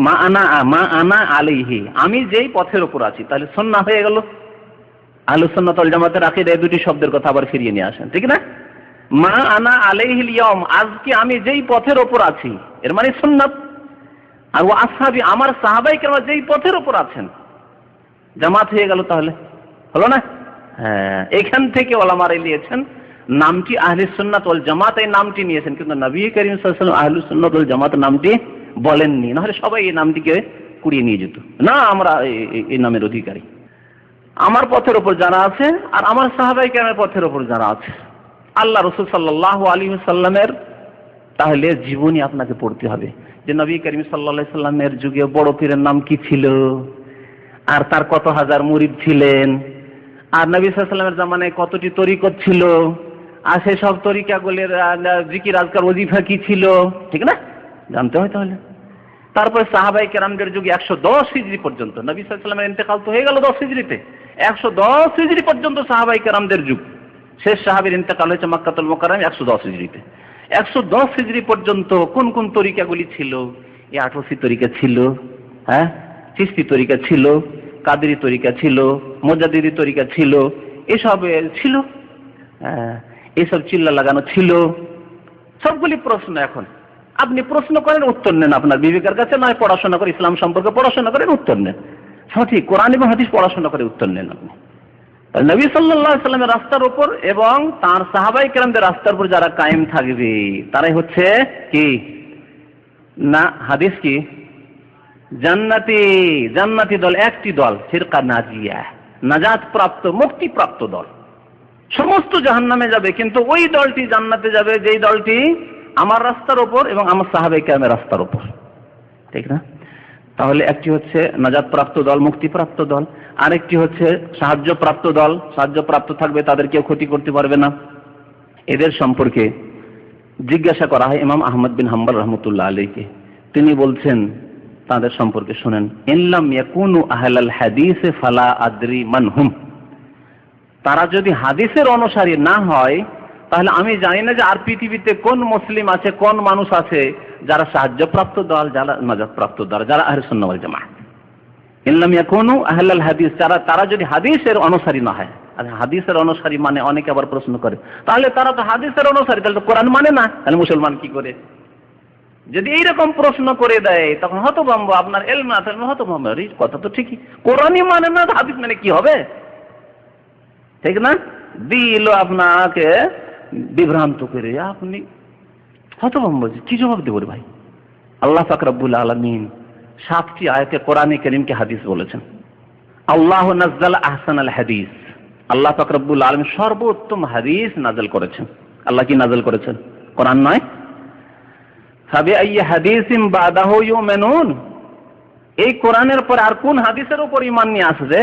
মা আনা আলাইহি, আমি যেই পথের উপর আছি। তাহলে সুন্নাহ হয়ে গেল। আহলুস সুন্নাত ওয়াল জামাতের আকীদা এই দুটি শব্দের কথা আবার ফিরিয়ে নিয়ে আসেন, ঠিক না? মা আনা আলাইহিল ইয়াওম, আজকে আমি যেই পথের উপর আছি, এর মানে সুন্নাত। আর ওয়া আসহাবি, আমার সাহাবায়ে কেরাম যেই পথের উপর আছেন, জামাত হয়ে গেল। তাহলে হলো না? হ্যাঁ, এখান থেকে ওলামারা নিয়েছেন নামটি আহলে সুন্নাত ওয়াল জামাত, এই নামটি নিয়েছেন, কিন্তু নবী করিম সাল্লাল্লাহু আলাইহি ওয়াসাল্লাম আহলে সুন্নাত ওয়াল জামাত নামটি বলেননি, নাহলে সবাই এই নামটিকে কুড়িয়ে নিয়ে যেত। না, আমরা এই নামের অধিকারী, আমার পথের উপর যারা আছে, আর আমার সাহাবায়ে কেরামের পথের উপর যারা আছে, আল্লাহ রাসূল সাল্লাল্লাহু আলাইহি ওয়াসাল্লামের তাহলে জীবনী আপনাকে পড়তে হবে, যে নবী করিম সাল্লাল্লাহু আলাইহি ওয়াসাল্লামের যুগে বড় পীরের নাম কি ছিল, আর তার কত হাজার মুরিদ ছিলেন, আর নবী সাল্লাল্লাহু আলাইহি ওয়াসাল্লামের জামানায় কতটি তরিকত ছিল, আর সেই সব তরিকাগুলির জিকির আজকার ওজিফা কি ছিল, ঠিক না? জানতে হয়। তাহলে তারপরে সাহাবায়ে কেরামদের যুগে 110 হিজরি পর্যন্ত, নবী সাল্লাল্লাহু আলাইহি ওয়াসাল্লামের ইন্তেকাল তো হয়ে গেল 10 হিজরিতে, 110 হিজরি পর্যন্ত সাহাবায়ে কেরামদের যুগ। শেষ সাহাবীর ইন্তেকাল হয়েছে মক্কাতুল মুকাররমে 110 হিজরিতে। 110 হিজরি পর্যন্ত কোন কোন তরিকাগুলি ছিল? এই 88 তরিকা ছিল, হ্যাঁ, চিশতি তরিকা ছিল, কাদেরি তরিকা ছিল, মুজাদ্দিদি তরিকা ছিল, এসব ছিল, এসব চিল্লা লাগানো ছিল, সবগুলি প্রশ্ন। এখন আপনি প্রশ্ন করেন, উত্তর নেন আপনার বিবেকের কাছে, নয় পড়াশোনা করে ইসলাম সম্পর্কে পড়াশোনা করেন, উত্তর নেন। সঠিক কোরআন এবং হাদিস পড়াশোনা করে উত্তর নেন আপনি। নবী সাল্লাল্লাহু আলাইহি ওয়াসাল্লামের রাস্তার উপর এবং তার সাহাবায়ে কেরামদের রাস্তার উপর যারা কায়েম থাকবে, তারাই হচ্ছে কি না, হাদিস কি জান্নাতি দল, একটি দল, ফিরকা নাজিয়া, নাজাত প্রাপ্ত, মুক্তি প্রাপ্ত দল। সমস্ত জাহান্নামে যাবে, কিন্তু ওই দলটি জান্নাতে যাবে যেই দলটি আমার রাস্তার উপর এবং আমার সাহাবায়ে কেরামের রাস্তার উপর, ঠিক না? তাহলে একটি হচ্ছে নাজাত প্রাপ্ত দল, মুক্তিপ্রাপ্ত দল, আরেকটি হচ্ছে সাহায্যপ্রাপ্ত দল। সাহায্যপ্রাপ্ত থাকবে, তাদের কেউ ক্ষতি করতে পারবে না। এদের সম্পর্কে জিজ্ঞাসা করা হয় ইমাম আহমদ বিন হাম্বল রহমতুল্লাহ আলাইহি, তিনি বলছেন তাদের সম্পর্কে শুনেন, ইনলাম ইয়াকুনু আহলাল হাদিস ফালা আদরি মান হুম, তারা যদি হাদিসের অনুসারী না হয়, তাহলে আমি জানি না যে আর পৃথিবীতে কোন মুসলিম আছে, কোন মানুষ আছে যারা সাহায্যপ্রাপ্ত দল, যারা নাজাতপ্রাপ্ত দল, যারা আহলে সুন্নাহ ওয়াল জামাত। ইনলাম ইয়াকুনু আহলাল হাদিস, তারা যদি হাদিসের অনুসারী না হয়। আর হাদিসের অনুসারী মানে অনেকে আবার প্রশ্ন করে, তাহলে তারা তো হাদিসের অনুসারী, তাহলে তো কোরআন মানে না, তাহলে মুসলমান কি করে? যদি এইরকম প্রশ্ন করে দেয়, তখন হতভম্ব, আপনার ইলম না থাকলে হতভম্ব। এই কথা তো ঠিকই, কোরআনই মানে না, হাদিস মানে কি হবে, ঠিক না? দিল আপনাকে বিভ্রান্ত করে, আপনি হতভম্ব, কি জবাব দেব রে ভাই? আল্লাহ পাক রব্বুল আলামিন 7টি আয়াতে কোরআনে কারীমকে হাদিস বলেছেন। আল্লাহু নাযালা আহসানাল হাদিস, আল্লাহ পাক রব্বুল আলামিন সর্বোত্তম হাদিস নাযিল করেছেন। আল্লাহ কি নাযিল করেছেন? কোরআন নয়। ফাবিআইয়ি হাদিসিন বাদাহু ইউমিনুন, এই কোরআনের পর আর কোন হাদিসের উপর ঈমান নিয়ে আসবে?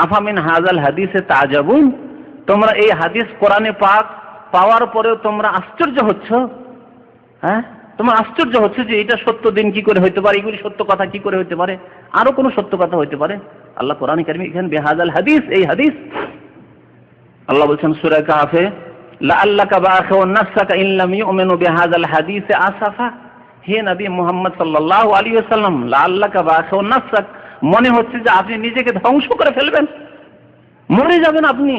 আফামিন হাযাল হাদিসে তাজাবুন, তোমরা এই হাদিস কোরআনে পাক পাওয়ার পরেও তোমরা আশ্চর্য হচ্ছ? হ্যাঁ, তোমরা আশ্চর্য হচ্ছে যে এটা সত্য দিন কি করে হইতে পারে, এগুলি সত্য কথা কি করে হইতে পারে, আরো কোনো সত্য কথা হইতে পারে? আল্লাহ কোরআনে কারীমে এখানে বিহাযাল হাদিস, এই হাদিস আল্লাহ বলছেন সূরা কাহফে, লাআল্লাকা বাখিউন নাফসাকা ইন লাম ইউমিনু বিহাযাল হাদিস আসাফা। হে নবী মুহাম্মদ সাল্লাল্লাহু আলাইহি ওয়াসাল্লাম, লাআল্লাকা বাখিউন নাফসাক, মনে হচ্ছে যে আপনি নিজেকে ধ্বংস করে ফেলবেন, মরে যাবেন আপনি,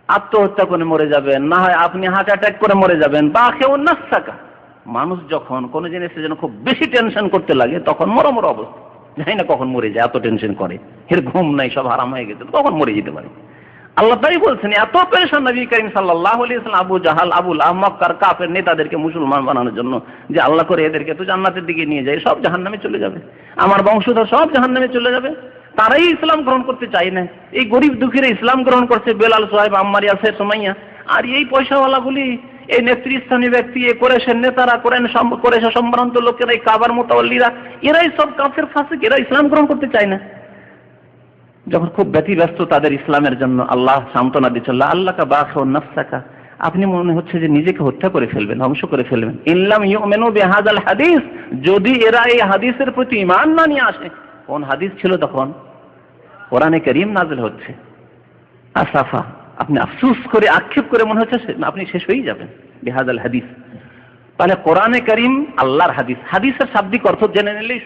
আত্মহত্যা করে মরে যাবেন, না হয় আপনি হার্ট অ্যাটাক করে মরে যাবেন। বাখিউন নাফসাকা, মানুষ যখন কোন জিনিসের জন্য খুব বেশি টেনশন করতে লাগে তখন মরমর অবস্থা, জানি না কখন মরে যায়, এত টেনশন করে, এর ঘুম নাই, সব হারাম হয়ে গেছে, কখন মরে যেতে পারে। আল্লাহ তাই বলছেন, এত পেরেশান নবী করিম সাল্লাল্লাহু আলাইহি ওয়াসাল্লাম আবু জাহাল, আবুল আহব, মক্কার কাফের নেতাদেরকে মুসলমান বানানোর জন্য, যে আল্লাহ করে এদেরকে তো জান্নাতের দিকে নিয়ে যায়, সব জাহান্নামে চলে যাবে, আমার বংশধর সব জাহান্নামে চলে যাবে, তারাই ইসলাম গ্রহণ করতে চায় না। এই গরিব দুঃখীরা ইসলাম গ্রহণ করছে, বেলাল, সোহাইব, আম্মার, ইয়াসির, সুমাইয়া, আর এই পয়সাওয়ালাগুলি, এই নেতৃস্থানীয় ব্যক্তি, এই কুরাইশের নেতারা, কুরাইশ সম্ভ্রান্ত লোকেরা, এই কাবার মুতাওয়াল্লিরা, এরাই সব কাফের ফাসিক, এরা ইসলাম গ্রহণ করতে চায় না। যখন খুব ব্যতিব্যস্ত তাদের ইসলামের জন্য, আল্লাহ সান্ত্বনা দিচ্ছেন, লাআল্লাকা বাখিউন নাফসাকা, আপনি মনে হচ্ছে যে নিজেকে হত্যা করে ফেলবেন, ধ্বংস করে ফেলবেন। ইন লাম ইউমিনু বিহাযাল হাদিস, যদি এরা এই হাদিসের প্রতি ঈমান না নিয়ে আসে। কোন হাদিস ছিল তখন? কোরআনে কারীম নাযিল হচ্ছে। আসাফা, আপনি আফসোস করে, আক্ষেপ করে মনে হচ্ছে আপনি শেষ হয়ে যাবেন। বিহাযাল হাদিস, তাহলে কোরআনে কারীম আল্লাহর হাদিস, হাদিসের শাব্দিক অর্থ জেনে নিলেই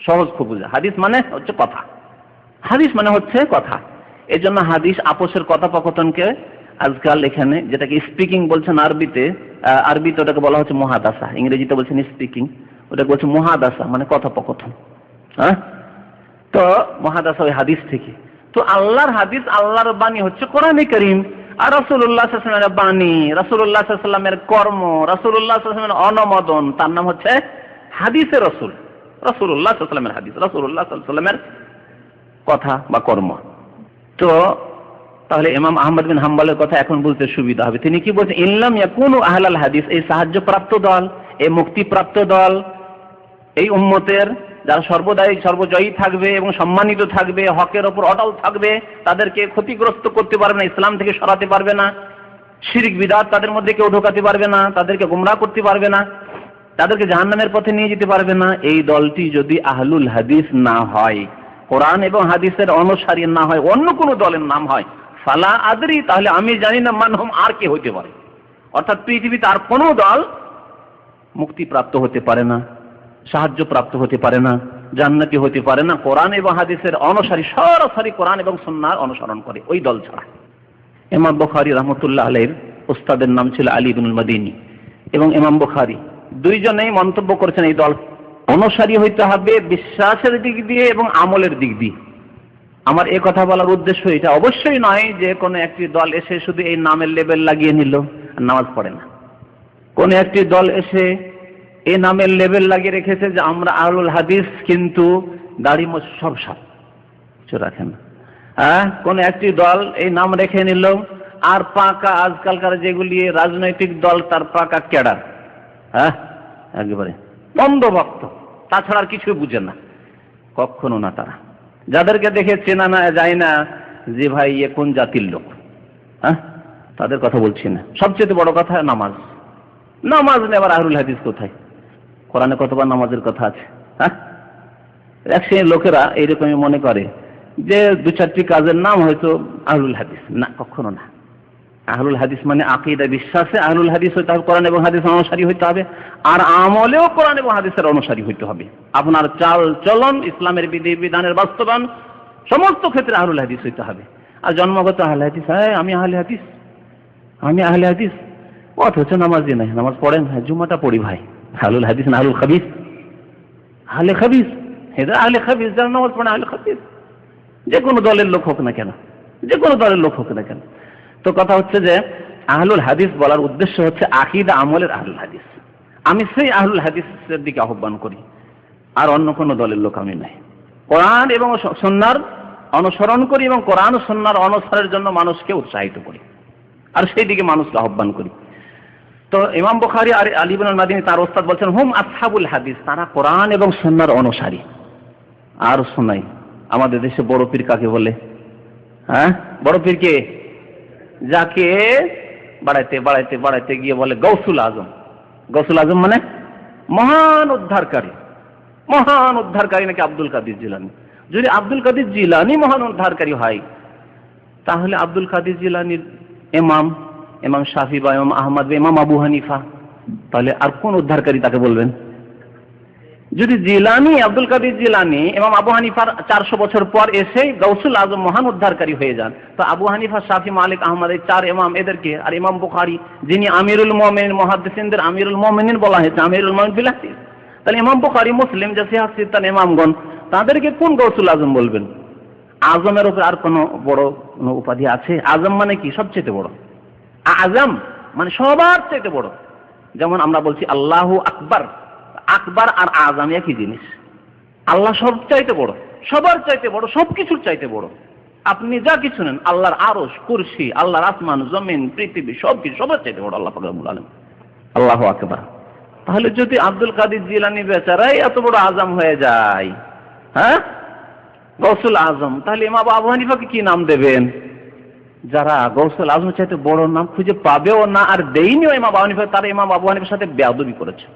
সহজ খুব বোঝা। হাদিস মানে হচ্ছে কথা, হাদিস মানে হচ্ছে কথা। এই জন্য হাদিস আপোষের কথোপকথনকে আজকাল এখানে যেটাকে স্পিকিং বলছেন আরবিতে, আরবিতে ওটাকে বলা হচ্ছে মুহাদাসা, ইংরেজিতে বলছেন স্পিকিং, ওটাকে বলছে মুহাদাসা, মানে কথোপকথন। তো মুহাদাসা ওই হাদিস থেকে। তো আল্লাহর হাদিস, আল্লাহর বাণী হচ্ছে কোরআনে কারীম, আর রাসূলুল্লাহ সাল্লাল্লাহু আলাইহি ওয়াসাল্লামের বাণী, রাসূলুল্লাহ সাল্লাল্লাহু আলাইহি ওয়াসাল্লামের কর্ম, রাসূলুল্লাহ সাল্লাল্লাহু আলাইহি ওয়াসাল্লামের অনুমোদন, তার নাম হচ্ছে হাদিসে রাসূল। রাসূলুল্লাহ সাল্লাল্লাহু আলাইহি ওয়াসাল্লামের হাদিস, রাসূলুল্লাহ সাল্লাল্লাহু আলাইহি ওয়াসাল্লামের কথা বা কর্ম। তো তাহলে ইমাম আহমদ বিন হাম্বলের কথা এখন বলতে সুবিধা হবে। তিনি কি বলছেন? ইল্লাম ইয়াকুনু আহলাল হাদিস, এই সাহায্যপ্রাপ্ত দল, এই মুক্তিপ্রাপ্ত দল, এই উম্মতের যারা সর্বদাই সর্বজয়ী থাকবে এবং সম্মানিত থাকবে, হকের ওপর অটল থাকবে, তাদেরকে ক্ষতিগ্রস্ত করতে পারবে না, ইসলাম থেকে সরাতে পারবে না, শিরক বিদআত তাদের মধ্যে কেউ ঢোকাতে পারবে না, তাদেরকে গোমরাহ করতে পারবে না, তাদেরকে জাহান্নামের পথে নিয়ে যেতে পারবে না, এই দলটি যদি আহলুল হাদিস না হয়, কোরআন এবং হাদিসের অনুসারী না হয়, অন্য কোন দলের নাম হয়, ফালা আদরি, তাহলে আমি জানি না মানহুম, আর কে হইতে পারে। অর্থাৎ পৃথিবীতে আর কোনো দল মুক্তিপ্রাপ্ত হতে পারে না, সাহায্য প্রাপ্ত হতে পারে না, জান্নাতি হতে পারে না, কোরআন এবং হাদিসের অনুসারী, সরাসরি কোরআন এবং সুন্নাহর অনুসরণ করে, ওই দল ছাড়া। ইমাম বুখারী রাহমাতুল্লাহ আলাইহির উস্তাদের নাম ছিল আলী ইবনুল মাদিনী, এবং ইমাম বুখারী দুইজনেই মন্তব্য করেছেন এই দল অনুসারী হইতে হবে বিশ্বাসের দিক দিয়ে এবং আমলের দিক দিয়ে। আমার এ কথা বলার উদ্দেশ্য এটা অবশ্যই নয় যে কোনো একটি দল এসে শুধু এই নামের লেবেল লাগিয়ে নিল আর নামাজ পড়ে না। কোন একটি দল এসে এই নামের লেবেল লাগিয়ে রেখেছে যে আমরা আহলুল হাদিস, কিন্তু দাড়ি মোছ সব কিছু রাখেন না। কোন একটি দল এই নাম রেখে নিল, আর পাকা আজকালকার যেগুলি রাজনৈতিক দল, তার পাকা ক্যাডার, একেবারে বন্ধভক্ত, তাছাড়া আর কিছু বুঝে না, কখনো না। তারা যাদেরকে দেখে চেনা না যায় না যে ভাই এ কোন জাতির লোক, তাদের কথা বলছি না। সবচেয়ে বড় কথা নামাজ, নামাজ নেবার আহলুল হাদিস কোথায়? কোরআনে কতবার নামাজের কথা আছে? এক শ্রেণীর লোকেরা এইরকমই মনে করে যে দু চারটি কাজের নাম হয়তো আহলুল হাদিস, না, কখনো না। আহলুল হাদিস মানে আকীদা, বিশ্বাসে আহলুল হাদিস হইতে হবে, কোরআন এবং হাদিস অনুসারী হইতে হবে, আর আমলেও কোরআন এবং হাদিসের অনুসারী হইতে হবে। আপনার চাল চলন, ইসলামের বিধি বিধানের বাস্তবায়ন, সমস্ত ক্ষেত্রে আহলুল হাদিস হইতে হবে। আর জন্মগত আহলে হাদিস, আমি আহলে হাদিস, আমি আহলে হাদিস, অথচ নামাজি নাই, নামাজ পড়েন, জুমাটা পড়ি ভাই, আহলুল হাদিস না আহলুল খাবিস? আহলে খাবিস, এরা আহলে খাবিস, যারা নামাজ পড়ে আহলে খাবিস, যে কোনো দলের লোক হোক না কেন, যে কোনো দলের লোক হোক না কেন। তো কথা হচ্ছে যে আহলুল হাদিস বলার উদ্দেশ্য হচ্ছে আকীদা আমলের আহলুল হাদিস। আমি সেই আহলুল হাদিসের দিকে আহ্বান করি, আর অন্য কোনো দলের লোক আমি নাই। কোরআন এবং সুন্নাহর অনুসরণ করি এবং কোরআন ও সুন্নাহর অনুসারের জন্য মানুষকে উৎসাহিত করি, আর সেই দিকে মানুষকে আহ্বান করি। তো ইমাম বুখারী আর আলী ইবনুল মাদিনী তার ওস্তাদ বলছেন হুম আসহাবুল হাদিস, তারা কোরআন এবং সুন্নাহর অনুসারী। আর শোনাই, আমাদের দেশে বড় পীর কাকে বলে? বড় পীর কে? যাকে বাড়াইতে বাড়াইতে বাড়াইতে গিয়ে বলে গৌসুল আজম। গৌসুল আজম মানে মহান উদ্ধারকারী, মহান উদ্ধারকারী নাকি আব্দুল কাদের জিলানী। যদি আব্দুল কাদের জিলানী মহান উদ্ধারকারী হয়, তাহলে আব্দুল কাদের জিলানীর ইমাম ইমাম শাফি বা ইমাম আহমদ বা ইমাম আবু হানিফা, তাহলে আর কোন উদ্ধারকারী তাকে বলবেন? যদি জিলানি, আব্দুল কাদের জিলানি ইমাম আবু হানিফার 400 বছর পর এসে গাউসুল আজম মহান উদ্ধারকারী হয়ে যান, তো আবু হানিফা, শাফি, মালিক, আহমদ এই 4 ইমাম এদেরকে, আর ইমাম বুখারী যিনি আমিরুল মুমিনিন, মুহাদ্দিসিনদের আমিরুল মুমিনিন বলা হয়েছে, আমিরুল মুমিনিন ফিল হাদিস, তাহলে ইমাম বুখারী, মুসলিম যে সিহাহ ইমামগণ, তাদেরকে কোন গাউসুল আজম বলবেন? আজমের উপর আর কোন বড় কোন উপাধি আছে? আজম মানে কি? সবচেয়ে বড়। আজম মানে সবার চাইতে বড়। যেমন আমরা বলছি আল্লাহু আকবার, আকবার আর আজম একই জিনিস। আল্লাহ সব চাইতে বড়, সবার চাইতে বড়, সবকিছুর চাইতে বড়। আপনি যা কিছু নেন, আল্লাহর আরশ, কুরসি, আল্লাহর আসমান, জমিন, পৃথিবী, সবকিছু সবার চাইতে বড় আল্লাহ পাক রব্বুল আলামিন। আল্লাহু আকবার। তাহলে যদি আব্দুল কাদের জিলানী বেচারাই এত বড় আজম হয়ে যায়, হ্যাঁ, গৌসুল আজম, তাহলে ইমাম আবু হানিফাকে কি নাম দেবেন? যারা গৌসুল আজম চাইতে বড় নাম খুঁজে পাবেও না আর দেয়নিও ইমাম আবু হানিফা, তারা ইমাম আবু হানিফার সাথে বেয়াদবি করেছে।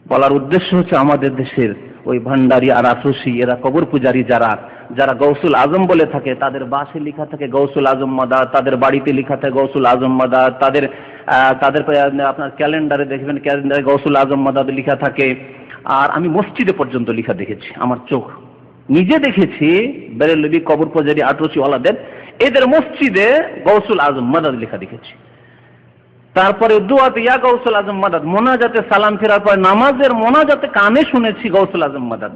বলার উদ্দেশ্য হচ্ছে আমাদের দেশের ওই ভান্ডারি আর আসুসি, এরা কবর পূজারী যারা গৌসুল আজম বলে থাকে, তাদের বাসে লেখা থাকে গৌসুল আজম মাদাদ, তাদের বাড়িতে লেখা থাকে গৌসুল আজম মাদাদ, তাদের আপনার ক্যালেন্ডারে দেখবেন, ক্যালেন্ডারে গৌসুল আজম মাদাদ লেখা থাকে। আর আমি মসজিদে পর্যন্ত লেখা দেখেছি, আমার চোখ নিজে দেখেছি, বেরেলবি কবর পূজারী আটরসিওয়ালাদের, এদের মসজিদে গৌসুল আজম মাদাদ লেখা দেখেছি। তারপরে দুয়াতে ইয়া গৌসুল আজম মাদাদ, মোনাজাতে সালাম ফেরার পর নামাজের মোনাজাতে কানে শুনেছি গৌসুল আজম মাদাদ।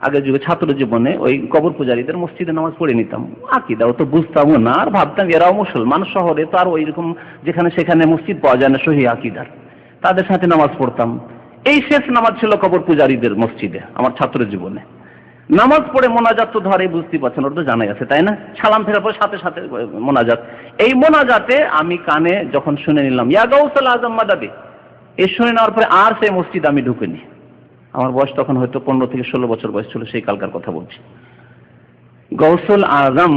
আগের যুগে ছাত্র জীবনে ওই কবর পূজারীদের মসজিদে নামাজ পড়ে নিতাম, আকিদাও তো বুঝতাম না, আর ভাবতাম এরাও মুসলমান, শহরে তো আর ওইরকম যেখানে সেখানে মসজিদ পাওয়া যায় না সহি আকিদার, তাদের সাথে নামাজ পড়তাম। এই শেষ নামাজ ছিল কবর পূজারীদের মসজিদে আমার ছাত্র জীবনে। নামাজ পড়ে মোনাজাত তো ধরে বুঝতে পারছেন, ওটা তো জানাই আছে তাই না, সালাম ফেরার পর সাথে সাথে মোনাজাত। এই মোনাজাতে আমি কানে যখন শুনে নিলাম ইয়া গৌসুল আজম মাদাদে, এই শুনে নেওয়ার পরে আর সেই মসজিদ আমি ঢুকিনি। আমার বয়স তখন হয়তো 15 থেকে 16 বছর বয়স ছিল, সেই কালকার কথা বলছি। গৌসুল আজম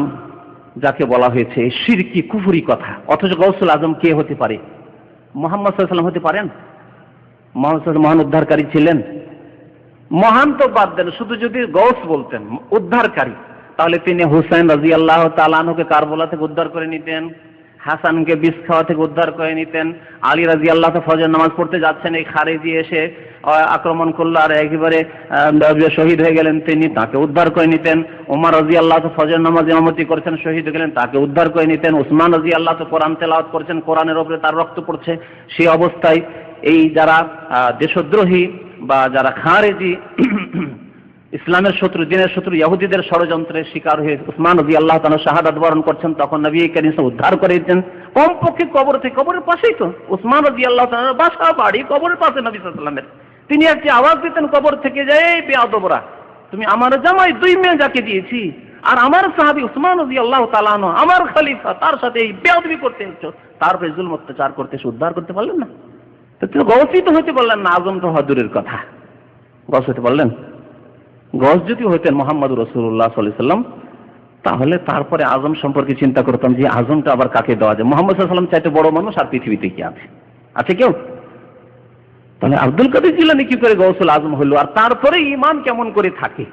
যাকে বলা হয়েছে শিরকি কুফরি কথা, অথচ গৌসুল আজম কে হতে পারে? মুহাম্মদ সাল্লাল্লাহু আলাইহি ওয়াসাল্লাম হতে পারেন? মুহাম্মদ মহান উদ্ধারকারী ছিলেন। মহান তো বাদ দেন, শুধু যদি গৌস বলতেন উদ্ধারকারী, তাহলে তিনি হুসাইন রাদিয়াল্লাহু তাআলা আনহুকে কারবালা থেকে উদ্ধার করে নিতেন, হাসানকে বিষ খাওয়া থেকে উদ্ধার করে নিতেন, আলী রাদিয়াল্লাহু তাআলা ফজর নামাজ পড়তে যাচ্ছেন, এই খারেজি এসে আক্রমণ করলো আর একেবারে শহীদ হয়ে গেলেন, তিনি তাকে উদ্ধার করে নিতেন। ওমর রাদিয়াল্লাহু তাআলা ফজর নামাজ ইমামতি করেছেন, শহীদ হয়ে গেলেন, তাকে উদ্ধার করে নিতেন। উসমান রাদিয়াল্লাহু তাআলা কোরআন তেলাওয়াত করেছেন, কোরআনের উপরে তার রক্ত পড়ছে, সেই অবস্থায় এই যারা দেশদ্রোহী বা যারা খারেজি, ইসলামের শত্রু, দ্বীনের শত্রু ইহুদিদের ষড়যন্ত্রের শিকার হয়ে উসমান রাদিয়াল্লাহু তাআলা শাহাদাত বরণ করছেন, তখন নবী করিম উদ্ধার করে দিতেন। কমপক্ষে কবর থেকে, কবরের পাশেই তো উসমান রাদিয়াল্লাহু তাআলার বাসা বাড়ি, কবরের পাশে নবী সাল্লাল্লাহু আলাইহি ওয়াসাল্লামের। তিনি একটি আওয়াজ দিতেন কবর থেকে, যে এই বেয়াদবরা, তুমি আমার জামাই 2 মেয়ে যাকে দিয়েছি আর আমার সাহাবী উসমান রাদিয়াল্লাহু তাআলা আনহু আমার খলিফা, তার সাথে এই বেয়াদবি করতে এসেছো, তারপরে জুলম অত্যাচার করতে এসে উদ্ধার করতে পারলেন না? তো গৌসই তো হতে বললেন না, আজম তো হদুরের কথা, গৌস হতে বললেন? গৌস যদি হইতেন মুহাম্মদ রাসূলুল্লাহ সাল্লাল্লাহু আলাইহি ওয়াসাল্লাম, তাহলে তারপরে আজম সম্পর্কে চিন্তা করতাম যে আজমটা আবার কাকে দেওয়া যায়। মুহাম্মদ সাল্লাল্লাহু আলাইহি ওয়াসাল্লাম চাইতে বড় মানুষ আর পৃথিবীতে কি আছে? আছে কেউ? তাহলে আব্দুল কাদের জিলানী কি করে গৌসুল আজম হলো? আর তারপরে ঈমান কেমন করে থাকে?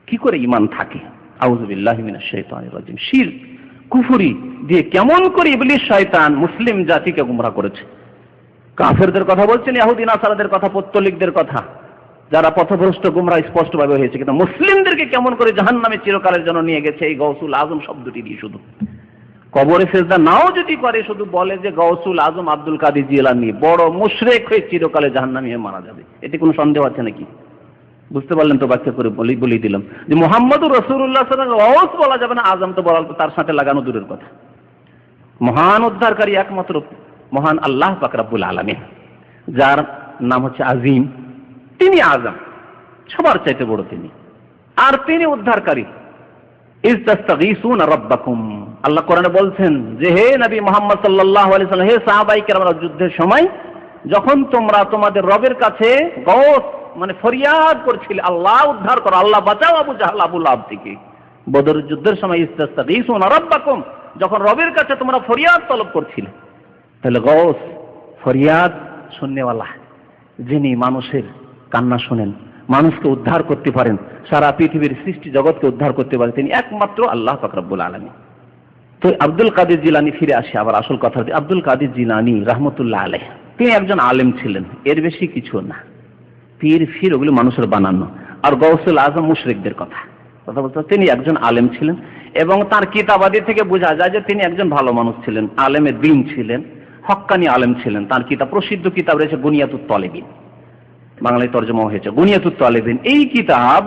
কি করে ঈমান থাকে? আউযু বিল্লাহি মিনাশ শাইতানির রাজিম। শিরক কুফরি দিয়ে কেমন করে ইবলিস শয়তান মুসলিম জাতিকে গোমরাহ করেছে। কাফেরদের কথা বলছেন, ইহুদি নাসারাদের কথা, পৌত্তলিকদের কথা, যারা পথভ্রষ্ট গোমরাহ স্পষ্টভাবে হয়েছে, কিন্তু মুসলিমদেরকে কেমন করে জাহান্নামে চিরকালের জন্য নিয়ে গেছে এই গৌসুল আজম শব্দটি দিয়ে। শুধু কবরে সেজদা নাও যদি করে, শুধু বলে যে গৌসুল আজম আব্দুল কাদের জিলানী বড় মুশরিক হয়ে চিরকালে জাহান্নামে মারা যাবে, এতে কোনো সন্দেহ আছে নাকি? বুঝতে পারলেন তো? ব্যাখ্যা করে বলি দিলাম যে মুহাম্মদুর রাসূলুল্লাহ সাল্লাল্লাহু আলাইহি ওয়াসাল্লাম বলা যাবে না, আজম তো বলা, তার সাথে লাগানো দূরের কথা। মহান উদ্ধারকারী একমাত্র মহান আল্লাহ পাক রব্বুল আলামিন, যার নাম হচ্ছে আজিম, তিনি আজম, সবার চাইতে বড় তিনি, আর তিনি উদ্ধারকারী। ইজ তাস্তাগীসুনা রাব্বাকুম, আল্লাহ কোরআনে বলছেন যে হে নবী মুহাম্মদ সাল্লাল্লাহু আলাইহি ওয়াসাল্লাম, হে সাহাবায়ে কেরামরা, যুদ্ধের সময় যখন তোমরা তোমাদের রবের কাছে গৌস মানে ফরিয়াদ করছিলে, আল্লাহ উদ্ধার করো, আল্লাহ বাঁচাও আবু জাহল আবু লাহাব থেকে, বদর যুদ্ধের সময় ইজ তাস্তাগীসুনা রাব্বাকুম, যখন রবের কাছে তোমরা ফরিয়াদ তলব করছিলে, তাহলে গৌস ফরিয়াদ শুননেওয়ালা, যিনি মানুষের কান্না শোনেন, মানুষকে উদ্ধার করতে পারেন, সারা পৃথিবীর সৃষ্টি জগৎকে উদ্ধার করতে পারেন, তিনি একমাত্র আল্লাহ পাক রব্বুল আলামিন। তো আব্দুল কাদের জিলানী, ফিরে আসি আবার আসল কথা। আব্দুল কাদের জিলানী রাহমাতুল্লাহ আলাইহ, তিনি একজন আলেম ছিলেন, এর বেশি কিছু না। পীর ফির ওগুলো মানুষের বানানো। আর গৌসুল আজম মুশরিকদের কথা বলতে, তিনি একজন আলেম ছিলেন এবং তার কিতাবাদি থেকে বোঝা যায় যে তিনি একজন ভালো মানুষ ছিলেন, আলেমে দ্বীন ছিলেন, হক্কানি আলেম ছিলেন। তার কিতাব, প্রসিদ্ধ কিতাব রয়েছে গুনিয়াতুত তালেবিন, বাংলায় তর্জমা হয়েছে গুনিয়াতুত তালেবিন। এই কিতাব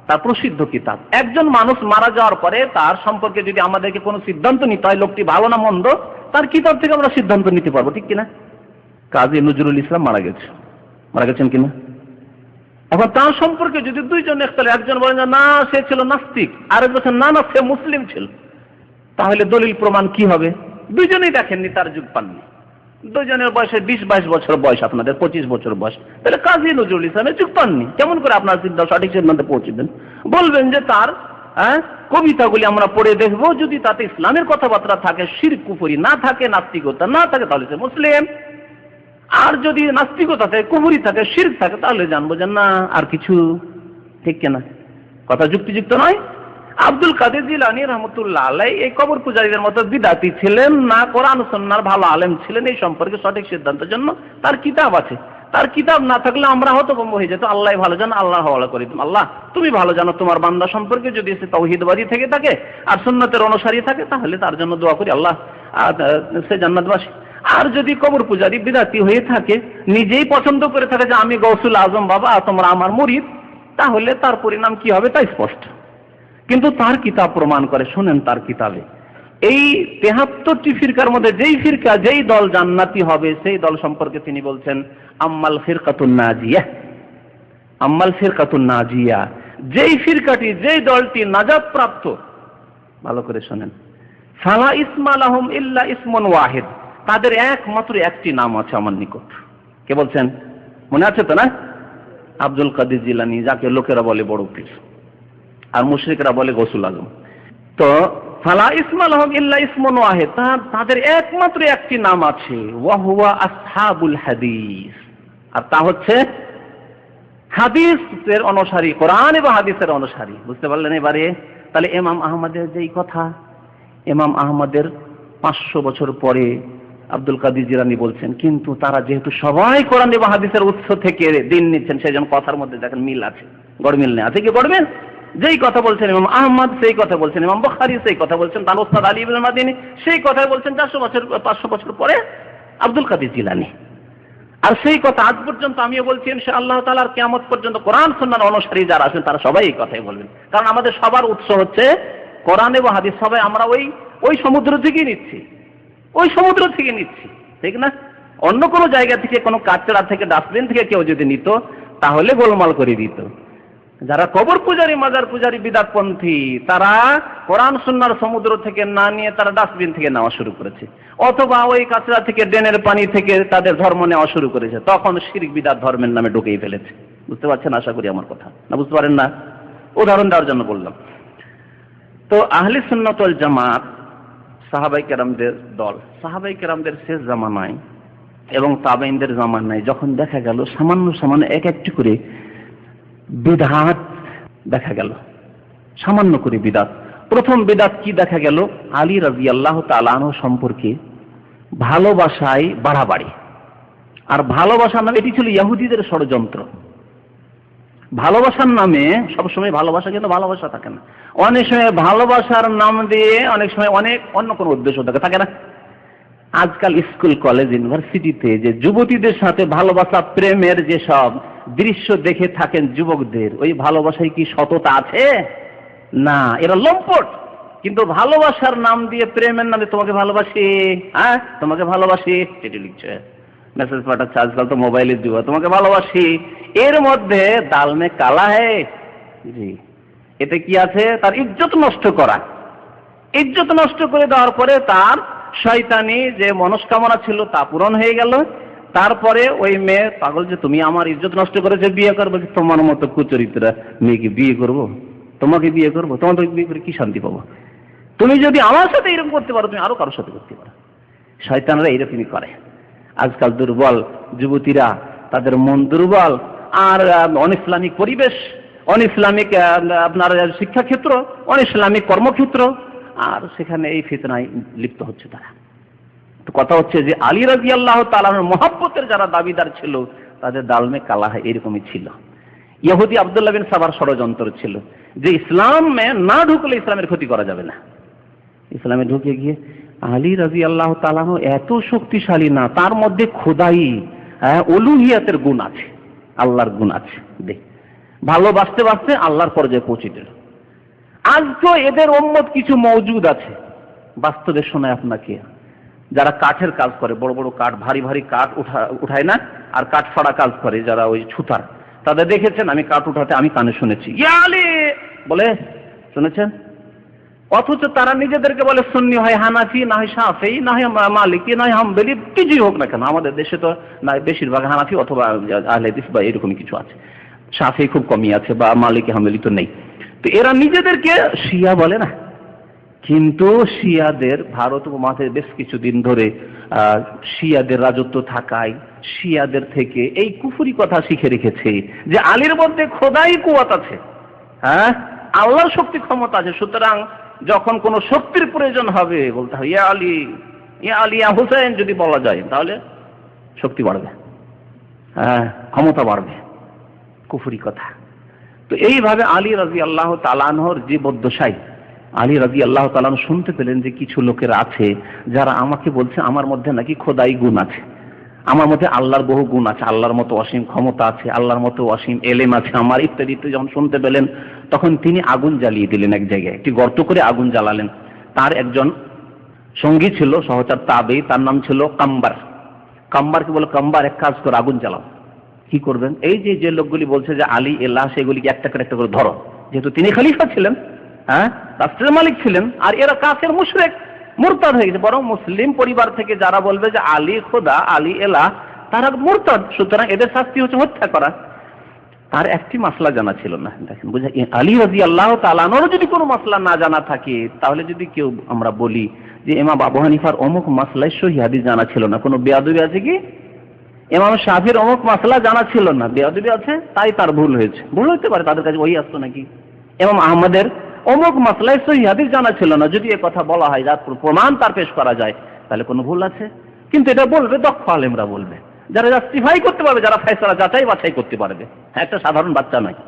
তার প্রসিদ্ধ কিতাব। একজন মানুষ মারা যাওয়ার পরে তার সম্পর্কে যদি আমাদেরকে কোনো সিদ্ধান্ত নিতে হয়, লোকটি ভালো না মন্দ, তার কিতাব থেকে আমরা সিদ্ধান্ত নিতে পারবো, ঠিক কিনা? কাজী নজরুল ইসলাম মারা গেছেন কিনা? এখন তার সম্পর্কে যদি দুইজন একজন বলেন না সে ছিল নাস্তিক, আরেক বলছেন না না সে মুসলিম ছিল, তাহলে দলিল প্রমাণ কি হবে? দুইজনেই দেখেননি, তার যুগ পাননি। দুইজনের বয়সে 20-22 বছর বয়স, আপনাদের 25 বছর বয়স, তাহলে কাজী নজরুল ইসলামের যুগ পাননি। কেমন করে আপনার সঠিক সিদ্ধান্তে পৌঁছবেন? বলবেন যে তার কবিতাগুলি আমরা পড়ে দেখবো, যদি তাতে ইসলামের কথাবার্তা থাকে, শিরক কুফরি না থাকে, নাস্তিকতা না থাকে, তাহলে সে মুসলিম। আর যদি নাস্তিকতা থাকে, কুফরি থাকে, শিরক থাকে, তাহলে জানবো যে না আর কিছু, ঠিক কিনা? কথা যুক্তিযুক্ত নয়? আব্দুল কাদের জিলানী রাহমাতুল্লাহ আলাইহি এই কবর পূজারীদের মতো বিদআতি ছিলেন না, কোরআন সুন্নাহর ভালো আলেম ছিলেন। এই সম্পর্কে সঠিক সিদ্ধান্তের জন্য তার কিতাব আছে। তার কিতাব না থাকলে আমরা হতভম্ব হয়ে যেত। আল্লাহ ভালো জানো, আল্লাহ হাওয়ালা করে দিতাম, আল্লাহ তুমি ভালো জানো তোমার বান্দা সম্পর্কে, যদি সে তাওহীদবাদী থেকে থাকে আর সুন্নাতের অনুসারী থাকে, তাহলে তার জন্য দোয়া করি, আল্লাহ সে জান্নাতবাসী। আর যদি কবর পূজারী বিদআতি হয়ে থাকে, নিজেই পছন্দ করে থাকে যে আমি গৌসুল আজম বাবা, তোমরা আমার মুরিদ, তাহলে তার পরিণাম কি হবে তা স্পষ্ট। কিন্তু তার কিতাব প্রমাণ করে, শুনেন তার কিতাবে এই 73টি ফিরকার মধ্যে যেই ফিরকা, যেই দল জান্নাতি হবে, সেই দল সম্পর্কে তিনি বলছেন আম্মাল ফিরকাতুন নাজিয়া, আম্মাল ফিরকাতুন নাজিয়া, যেই ফিরকাটি, যেই দলটি নাজাত প্রাপ্ত, ভালো করে শুনেন, ফালা ইসমা লাহুম ইল্লা ইসমুন ওয়াহিদ, তাদের একমাত্র একটি নাম আছে আমার নিকট। কে বলছেন? মনে আছে তো না? আব্দুল কাদের জিলানী, যাকে লোকেরা বলে বড় পীর আর মুশরিকরা বলে গৌসুল আজম। তো ফালা ইসমা লাহুম ইল্লা ইসমুন ওয়াহিদ, তাদের একমাত্র একটি নাম আছে, ওয়া হুয়া আসহাবুল হাদিস, আর তা হচ্ছে হাদিসের অনুসারী, কোরআন এবং হাদিসের অনুসারী। বুঝতে পারলেন এবারে? তাহলে ইমাম আহমদের যেই কথা, ইমাম আহমদের 500 বছর পরে আব্দুল কাদের জিলানী বলছেন, কিন্তু তারা যেহেতু সবাই কোরআন এবং হাদিসের উৎস থেকে দিন নিচ্ছেন, সেই জন্য কথার মধ্যে দেখেন মিল আছে, গড়মিল নেই। আছে কি গড়মিল? যেই কথা বলছেন ইমাম আহমদ, সেই কথা বলছেন ইমাম বুখারী, সেই কথা বলছেন তার ওস্তাদ আলী ইবনে মাদিনী, সেই কথা বলছেন 500 বছর পরে আব্দুল কাদের জিলানী। আর সেই কথা আজ পর্যন্ত আমিও বলছি, ইনশাআল্লাহ তাআলা কিয়ামত পর্যন্ত কোরআন সুন্নাহর অনুসারী যারা আছেন তারা সবাই এই কথাই বলবেন। কারণ আমাদের সবার উৎস হচ্ছে কোরআন এবং হাদিস। সবাই আমরা ওই সমুদ্র থেকে নিচ্ছি, ওই সমুদ্র থেকে নিচ্ছি, ঠিক না? অন্য কোনো জায়গা থেকে, কোনো কাচড়া থেকে, ডাস্টবিন থেকে কেউ যদি নিত, তাহলে গোলমাল করে দিত। যারা কবর পূজারী, মাজার পূজারী, বিদআতপন্থী, তারা কোরআন সুন্নাহর সমুদ্র থেকে না নিয়ে তারা ডাস্টবিন থেকে নেওয়া শুরু করেছে, অথবা ওই কাচড়া থেকে, ড্রেনের পানি থেকে তাদের ধর্ম নেওয়া শুরু করেছে। তখন শিরক বিদআত ধর্মের নামে ঢুকিয়ে ফেলেছে। বুঝতে পারছেন আশা করি আমার কথা? না বুঝতে পারেন না? উদাহরণ দেওয়ার জন্য বললাম। তো আহলে সুন্নাত ওয়াল জামাত সাহাবায়ে কেরামদের দল, সাহাবায়ে কেরামদের শেষ জামানায় এবং তাবেঈনদের জামানায় যখন দেখা গেল সামান্য এক একটি করে বিদআত দেখা গেল, সামান্য করে বিদআত। প্রথম বিদআত কি দেখা গেল? আলী রাদিয়াল্লাহু তাআলা আনহু সম্পর্কে ভালোবাসায় বাড়াবাড়ি। আর ভালোবাসার নামে, এটি ছিল ইহুদিদের ষড়যন্ত্র। ভালোবাসার নামে সবসময় ভালোবাসা, কিন্তু ভালোবাসা থাকে না। অনেক সময় ভালোবাসার নাম দিয়ে অনেক সময় অনেক অন্য কোনো উদ্দেশ্য থাকে না? আজকাল স্কুল, কলেজ, ইউনিভার্সিটিতে যে যুবতীদের সাথে ভালোবাসা, প্রেমের যে সব দৃশ্য দেখে থাকেন যুবকদের, ওই ভালোবাসায় কি সততা আছে? না, এরা লম্পট। কিন্তু ভালোবাসার নাম দিয়ে, প্রেমের নামে তোমাকে ভালোবাসি, তোমাকে ভালোবাসি, চিঠি লিখছে, মেসেজ পাঠাচ্ছে, আজকাল তো মোবাইলের যুগ, তোমাকে ভালোবাসি, এর মধ্যে দাল মে কালা হ্যায়। জি, এতে কি আছে? তার ইজ্জত নষ্ট করা। ইজ্জত নষ্ট করে দেওয়ার পরে তার শয়তানি যে মনস্কামনা ছিল তা পূরণ হয়ে গেল। তারপরে ওই মেয়ে পাগল, যে তুমি আমার ইজ্জত নষ্ট করেছে, বিয়ে করবো, তোমার মতো কুচরিত্রা মেয়েকে বিয়ে করবো, তোমাকে বিয়ে করবো, তোমাকে বিয়ে করে কি শান্তি পাবো? তুমি যদি আমার সাথে এরকম করতে পারো, তুমি আরো কারোর সাথে করতে পারো। শয়তানরা এইরকমই করে। আজকাল দুর্বল যুবতীরা, তাদের মন দুর্বল, আর অনইসলামিক পরিবেশ, অনইসলামিক আপনার শিক্ষাক্ষেত্র, অনইসলামিক কর্মক্ষেত্র, আর সেখানে এই ফিতনায় লিপ্ত হচ্ছে তারা। তো কথা হচ্ছে যে আলী রাদিয়াল্লাহু তাআলার মহব্বতের যারা দাবিদার ছিল তাদের দালমে কালা এরকমই ছিল। ইহুদি আব্দুল্লাহ বিন সাবার ষড়যন্ত্র ছিল যে ইসলামে না ঢুকলে ইসলামের ক্ষতি করা যাবে না। ইসলামে ঢুকে গিয়ে আলী রাদিয়াল্লাহু তাআলা এত শক্তিশালী না, তার মধ্যে খোদাই উলুহিয়াতের গুণ আছে, আল্লাহর গুণ আছে। দেখ ভালোবাসতে বাসতে আল্লাহর পর্যায়ে পৌঁছে দিল। আজ তো এদের উম্মত কিছু মওজুদ আছে, বাস্তবে শোনায় আপনাকে, যারা কাঠের কাজ করে, বড় বড় কাঠ, ভারী ভারী কাঠ উঠায় না, আর কাঠ ফাড়া কাজ করে যারা ওই ছুতার, তাদের দেখেছেন? আমি কাঠ উঠাতে আমি কানে শুনেছি ইয়া আলী বলে, শুনেছেন? অথচ তারা নিজেদেরকে বলে সুন্নি, হয় হানাফি, না হয় শাফি, না হয় মালিকি, না হয় হাম্বলি, কিছুই হোক না কেন। আমাদের দেশে তো না বেশিরভাগ হানাফি অথবা আহলে হাদিস বা এরকমই কিছু আছে, শাফি খুব কমই আছে, বা মালিকি হাম্বলি তো নেই। তো এরা নিজেদেরকে শিয়া বলে না, কিন্তু শিয়াদের ভারত উপমহাদেশে বেশ কিছুদিন ধরে শিয়াদের রাজত্ব থাকায় শিয়াদের থেকে এই কুফরি কথা শিখে রেখেছে যে আলীর মধ্যে খোদাই কুওয়াত আছে, হ্যাঁ আল্লাহর শক্তি ক্ষমতা আছে। সুতরাং যখন কোন শক্তির প্রয়োজন হবে বলতে হবে ইয়া আলী, ইয়া আলী, ইয়া হুসাইন যদি বলা যায় তাহলে শক্তি বাড়বে, হ্যাঁ ক্ষমতা বাড়বে। কুফরি কথা। তো এইভাবে আলী রাদিয়াল্লাহু তাআলা আনহুর জীবদ্দশায় আলী রাদিয়াল্লাহু তাআলা শুনতে পেলেন যে কিছু লোকের আছে যারা আমাকে বলছে আমার মধ্যে নাকি খোদাই গুণ আছে, আমার মধ্যে আল্লাহর বহু গুণ আছে, আল্লাহর মতো অসীম ক্ষমতা আছে, আল্লাহর মতো অসীম এলেম আছে আমার, ইত্যাদি ইত্যাদি। যখন শুনতে পেলেন তখন তিনি আগুন জ্বালিয়ে দিলেন, এক জায়গায় একটি গর্ত করে আগুন জ্বালালেন। তার একজন সঙ্গী ছিল, সহচর তাবেঈ, তার নাম ছিল কাম্বার। কাম্বারকে বলে, কাম্বার এক কাজ করে আগুন জ্বালাও। কি করবেন? এই যে যে লোকগুলি বলছে যে আলী এলাহ, সেগুলিকে একটা করে ধরো, যেহেতু তিনি খলিফা ছিলেন, হ্যাঁ রাষ্ট্রের মালিক ছিলেন, আর এরা কাফের মুশরিক মুরতাদ হয়ে গেছে। বরং মুসলিম পরিবার থেকে যারা বলবে যে আলী খোদা, আলী এলাহ, তারা মুরতাদ। সুতরাং এদের শাস্তি হচ্ছে হত্যা করা। তার একটি মাসলা জানা ছিল না। দেখেন বুঝা, আলী রাদিয়াল্লাহু তাআলা আনহুর যদি কোনো মাসলা না জানা থাকে, তাহলে যদি কেউ আমরা বলি যে ইমাম আবু হানিফার অমুক মাসলায় সহিহ হাদিস জানা ছিল না, কোনো বেয়াদবি আছে কি? ইমাম শাফির অমুক মাসলা জানা ছিল না, বেয়াদবি আছে, তাই তার ভুল হয়েছে। ভুল হতে পারে, তাদের কাছে ওই আসতো নাকি? ইমাম আহমদের অমুক মাসলায় সহিহ হাদিস জানা ছিল না, যদি এ কথা বলা হয়, যার প্রমাণ তার পেশ করা যায়, তাহলে কোনো ভুল আছে? কিন্তু এটা বলবে দক্ষ আলেমরা বলবে, যারা জাস্টিফাই করতে পারবে, যারা ফয়সালা যাচাই বাছাই করতে পারবে, হ্যাঁ একটা সাধারণ বাচ্চা নয়।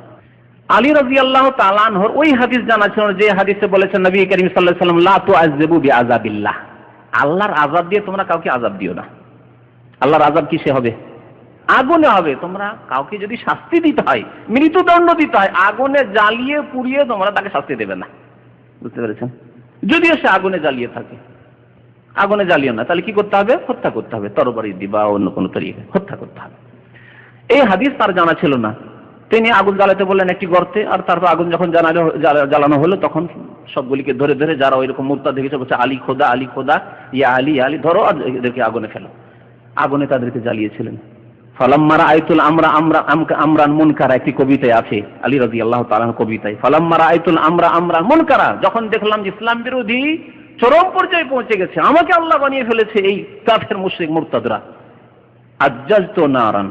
আলী রাদিয়াল্লাহু তাআলা আনহুর ওই হাদিস জানা ছিল, যে হাদিসে বলেছেন নবী করিম সাল্লাল্লাহু আলাইহি ওয়াসাল্লাম, লা তুআযযিবু বিআযাবিল্লাহ, আল্লাহর আযাব দিয়ে তোমরা কাউকে আযাব দিও না। আল্লাহর আযাব কিসে হবে? আগুনে হবে। তোমরা কাউকে যদি শাস্তি দিতে হয়, মৃত্যুদণ্ড দিতে হয়, আগুনে জ্বালিয়ে পুড়িয়ে তোমরা তাকে শাস্তি দেবে না। বুঝতে পেরেছেন? যদিও সে আগুনে জ্বালিয়ে থাকে, আগুনে জ্বালিয়ে না, তাহলে কি করতে হবে? হত্যা করতে হবে, তরবারি দিয়ে বা অন্য কোনো তরিকায় হত্যা করতে হবে। এই হাদিস তার জানা ছিল না। তিনি আগুন জ্বালাতে বললেন একটি গর্তে, আর তারপর আগুন যখন জ্বালানো হলো তখন সবগুলিকে ধরে ধরে যারা ওইরকম মুরতাদ হয়ে গেছে বলছে আলী খোদা, আলী খোদা, ইয়া আলী, ইয়া আলী, ধরো আর এদেরকে আগুনে ফেলো। আগুনে তাদেরকে জ্বালিয়েছিলেন। ফালাম্মা রাআইতুল আমরান মুনকারা, একটি কবিতায় আছে আলী রাদিয়াল্লাহু তাআলা কবিতায়, ফালাম্মা রাআইতুল আমরান মুনকারা, যখন দেখলাম যে ইসলাম বিরোধী চরম পর্যায়ে পৌঁছে গেছে, আমাকে আল্লাহ বানিয়ে ফেলেছে এই কাফের মুশরিক মুরতাদরা, আজ্জাজতু নারান,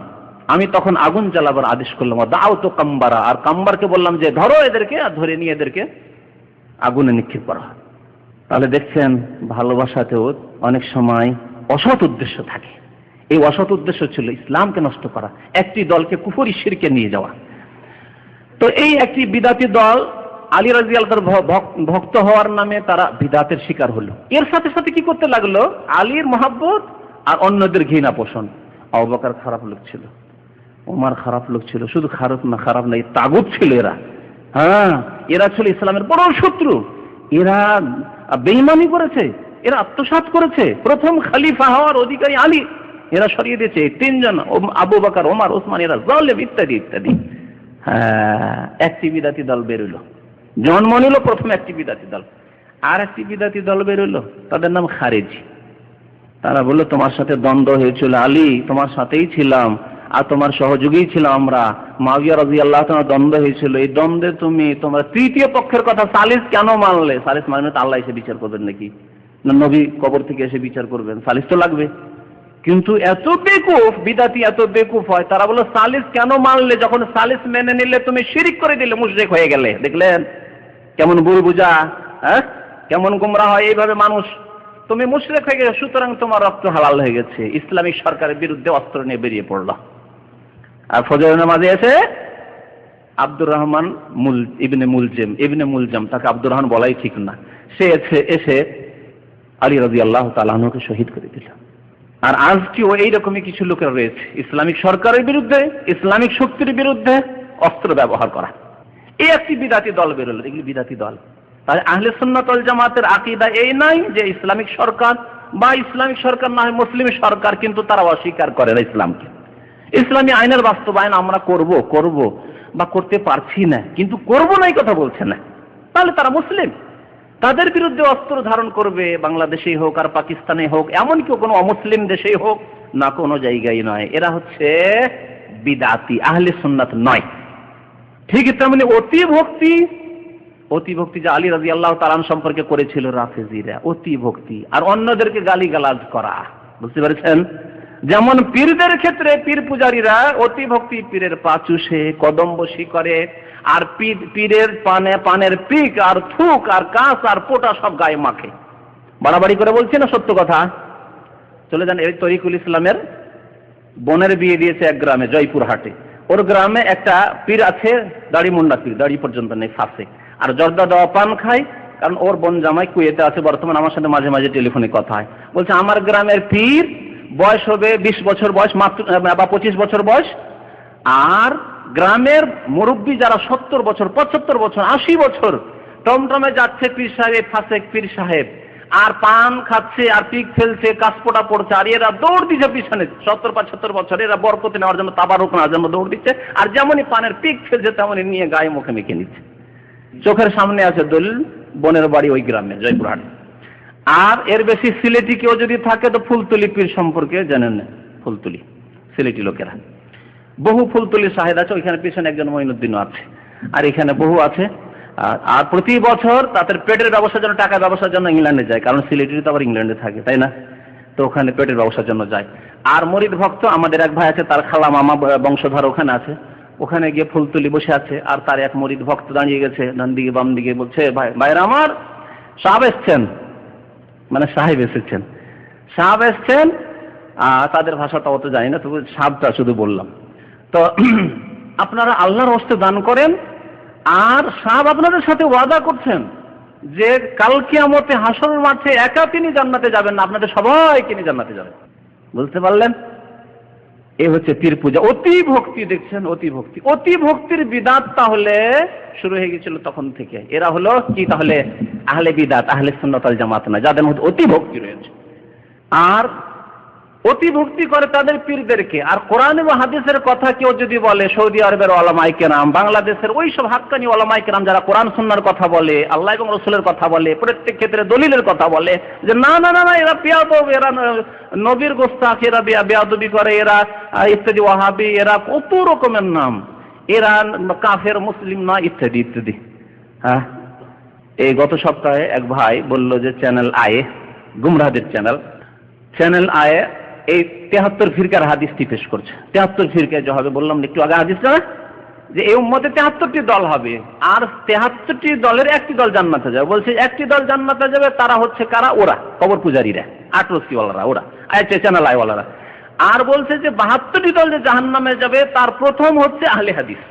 আমি তখন আগুন জ্বালাবার আদেশ করলাম। দাউতু কাম্বারা, আর কাম্বারকে বললাম যে ধরো এদেরকে, আর ধরে নিয়ে এদেরকে আগুনে নিক্ষেপ করা। তাহলে দেখছেন ভালোবাসাতেও অনেক সময় অসৎ উদ্দেশ্য থাকে। এই অসৎ উদ্দেশ্য ছিল ইসলামকে নষ্ট করা, একটি দলকে কুফরি শিরকে নিয়ে যাওয়া। তো এই একটি বিদাতি দল আলী রাদিয়াল্লাহু তাআলার ভক্ত হওয়ার নামে তারা বিদাতের শিকার হলো। এর সাথে সাথে কি করতে লাগলো? আলীর মহব্বত আর অন্যদের ঘৃণা পোষণ। আবু বকর খারাপ লোক ছিল, ওমর খারাপ লোক ছিল, শুধু খারাপ নাই, তাগুত ছিল এরা। হ্যাঁ, এরা ছিল ইসলামের বড় শত্রু। এরা বেঈমানি করেছে, এরা আত্মসাৎ করেছে। প্রথম খলিফা হওয়ার অধিকারী আলী, এরা সরিয়ে দিয়েছে তিনজন, আবু বকর, ওমর, ওসমান, এরা জালেম, ইত্যাদি ইত্যাদি। হ্যাঁ, একটি বিদাতি দল বেরোল, জন্ম নিল প্রথম একটি বিদাতি দল। আর একটি বিদাতি দল বেরোল, তাদের নাম খারেজি। তারা বলল তোমার সাথে দ্বন্দ্ব হয়েছিল আলী, তোমার সাথেই ছিলাম, আর তোমার সহযোগী ছিলাম আমরা, মুআবিয়া রাদিয়াল্লাহু তাআলা দ্বন্দ্ব হয়েছিল, এই দ্বন্দ্বে তোমরা তৃতীয় পক্ষের কথা সালিস কেন মানলে? সালিস মানে তো আল্লাহ এসে বিচার করবেন নাকি? না নবী কবর থেকে এসে বিচার করবেন? সালিস তো লাগবে। কিন্তু এত বেকুফ বিদাতি, এত বেকুফ হয়, তারা বলে সালিস কেন মানলে? যখন সালিস মেনে নিলে তুমি শিরিক করে দিলে, মুশরিক হয়ে গেলে। দেখলেন কেমন ভুল বুঝা? হ্যাঁ, কেমন গোমরা হয় এইভাবে মানুষ, তুমি মুশরিক হয়ে গেছো সুতরাং তোমার রক্ত হালাল হয়ে গেছে, ইসলামিক সরকারের বিরুদ্ধে অস্ত্র নিয়ে বেরিয়ে পড়লো। আর ফজরের নামাজে এসে আব্দুর রহমান ইবনে মুলজাম, তাকে আব্দুর রহমান বলাই ঠিক না, সে এসে আলী রাদিয়াল্লাহু তাআলা আনহুকে শহীদ করে দিল। আর আজকেও এইরকমই কিছু লোকের রয়েছে ইসলামিক সরকারের বিরুদ্ধে, ইসলামিক শক্তির বিরুদ্ধে অস্ত্র ব্যবহার করা। এই একটি বিদাতি দল বেরোলো, এগুলি বিদাতি দল। তাই আহলে সুন্নাত ওয়াল জামাতের আকীদা এই নাই যে ইসলামিক সরকার বা ইসলামিক সরকার না হয় মুসলিম সরকার, কিন্তু তারা অস্বীকার করে না ইসলামকে। ইসলামী আইনের বাস্তবায়ন আমরা করব বা করতে পারছি না, কিন্তু করব না এই কথা বলছে না, তাহলে তারা মুসলিম। তাদের বিরুদ্ধে অস্ত্র ধারণ করবে, বাংলাদেশেই হোক আর পাকিস্তানে হোক, এমনকি কোনো অমুসলিম দেশেই হোক না, কোনো জায়গায় নয়। এরা হচ্ছে বিদাতি, আহলে সুন্নাত নয়। ঠিক তেমনি অতি ভক্তি যে আলী রাদিয়াল্লাহু তাআলা সম্পর্কে করেছিল রাফেজিরা, অতি ভক্তি আর অন্যদেরকে গালিগালাজ করা, বুঝতে পেরেছেন? যেমন পীরদের ক্ষেত্রে পীর পূজারীরা অতি ভক্তি, পীরের পা চুষে কদম বসি করে, আর পীরের পানের পিক আর থুক আর কাঁচ আর পোটা সব গায়ে মাখে। বাড়াবাড়ি করে বলছি না, সত্য কথা। চলে যান, এই তরিকুল ইসলামের বোনের বিয়ে দিয়েছে এক গ্রামে, জয়পুরহাটে। ওর গ্রামে একটা পীর আছে, দাড়ি মুন্ডা পীর, দাড়ি পর্যন্ত নেই, ফাঁসে, আর জর্দা দেওয়া পান খায়। কারণ ওর বোন জামাই কুয়েতে আছে বর্তমান, আমার সাথে মাঝে মাঝে টেলিফোনে কথা হয়। বলছে আমার গ্রামের পীর বয়স হবে 20 বছর বয়স মাত্র, বা 25 বছর বয়স, আর গ্রামের মুরব্বী যারা 70 বছর 75 বছর 80 বছর টমটমে যাচ্ছে পীর সাহেব, ফাসেক পীর সাহেব, আর পান খাচ্ছে আর পিক ফেলছে, কাশপোটা পড়ছে, আর এরা দৌড় দিচ্ছে পিছনে, 70-75 বছর, এরা বরকত নেওয়ার জন্য, তাবারুক নেওয়ার জন্য দৌড় দিচ্ছে, আর যেমনই পানের পিক ফেলছে তেমনই নিয়ে গায়ে মুখে মেখে নিচ্ছে। চোখের সামনে আছে দলিল, বোনের বাড়ি ওই গ্রামে জয়পুরহাট। আর এর বেশি সিলেটি কেউ যদি থাকে তো ফুলতলি পীর সম্পর্কে জানেন না, ফুলতলি সিলেটি লোকেরা, বহু ফুলতলি শাহেদ আছে, ওইখানে পিছনে একজন মঈনুদ্দিনও আছে, আর এখানে বহু আছে। আর প্রতি বছর তাদের পেটের ব্যবসার জন্য, টাকা ব্যবসার জন্য ইংল্যান্ডে যায়, কারণ সিলেটি তো আবার ইংল্যান্ডে থাকে, তাই না? তো ওখানে পেটের ব্যবসার জন্য যায়। আর মরিদ ভক্ত আমাদের এক ভাই আছে, তার খালা মামা বংশধর ওখানে আছে, ওখানে গিয়ে ফুলতলি বসে আছে, আর তার এক মরিদ ভক্ত দাঁড়িয়ে গেছে ডান দিকে বাম দিকে, বলছে ভাইরা আমার সাহেব এসছেন, মানে সাহেব এসেছেন, সাহেব এসছেন। তাদের ভাষাটা অত জানি না, তবু সাহেবটা শুধু বললাম। তো আপনারা আল্লাহর হস্তে দান করেন, আর সাহেব আপনাদের সাথে ওয়াদা করছেন যে কাল কিয়ামতে হাসরের মাঠে একা তিনি জান্নাতে যাবেন না, আপনাদের সবাইকে নিয়ে জান্নাতে যাবেন। বুঝতে পারলেন? এ হচ্ছে পীর পূজা, অতি ভক্তি। দেখছেন, অতি ভক্তির বিদাত তাহলে শুরু হয়ে গেছিল তখন থেকে। এরা হলো কি তাহলে? আহলে বিদাত, আহলে সুন্নাত ওয়াল জামাত না, যাদের মধ্যে অতি ভক্তি রয়েছে। আর অতি ভক্তি করে তাদের পীরদেরকে। আর কোরআন এবং হাদিসের কথা কেউ যদি বলে, সৌদি আরবের ওলামায়ে কেরাম, বাংলাদেশের ওই সব হাক্কানি ওলামায়ে কেরাম যারা কোরআন সুন্নাহর কথা বলে, আল্লাহ এবং রাসূলের কথা বলে, প্রত্যেক ক্ষেত্রে দলিলের কথা বলে, যে না না না না এরা বেয়াদব, এরা নবীর গোস্তাখ, এরা বেয়াদবি করে, এরা ইত্যাদি, ওয়াহাবি, এরা কত রকমের নাম, এরা কাফের, মুসলিম নয়, ইত্যাদি ইত্যাদি। হ্যাঁ, এই গত সপ্তাহে এক ভাই বলল যে চ্যানেল আয়ে, গুমরাহদের চ্যানেল আয়ে এই 73 ফিরকার হাদিসটি পেশ করছে। 73 ফিরকা যে হবে, বললাম একটু আগে হাদিসটা, যে এই উম্মতে 73টি দল হবে, আর 73টি দলের একটি দল জান্নাতে যাবে। বলছে একটি দল জান্নাতে যাবে, তারা হচ্ছে কারা? ওরা কবর পূজারীরা, আটরসিওয়ালারা, ওরা চ্যানেল আয়ওয়ালারা। আর বলছে যে 72টি দল যে জাহান্নামে যাবে, তার প্রথম হচ্ছে আহলে হাদিস।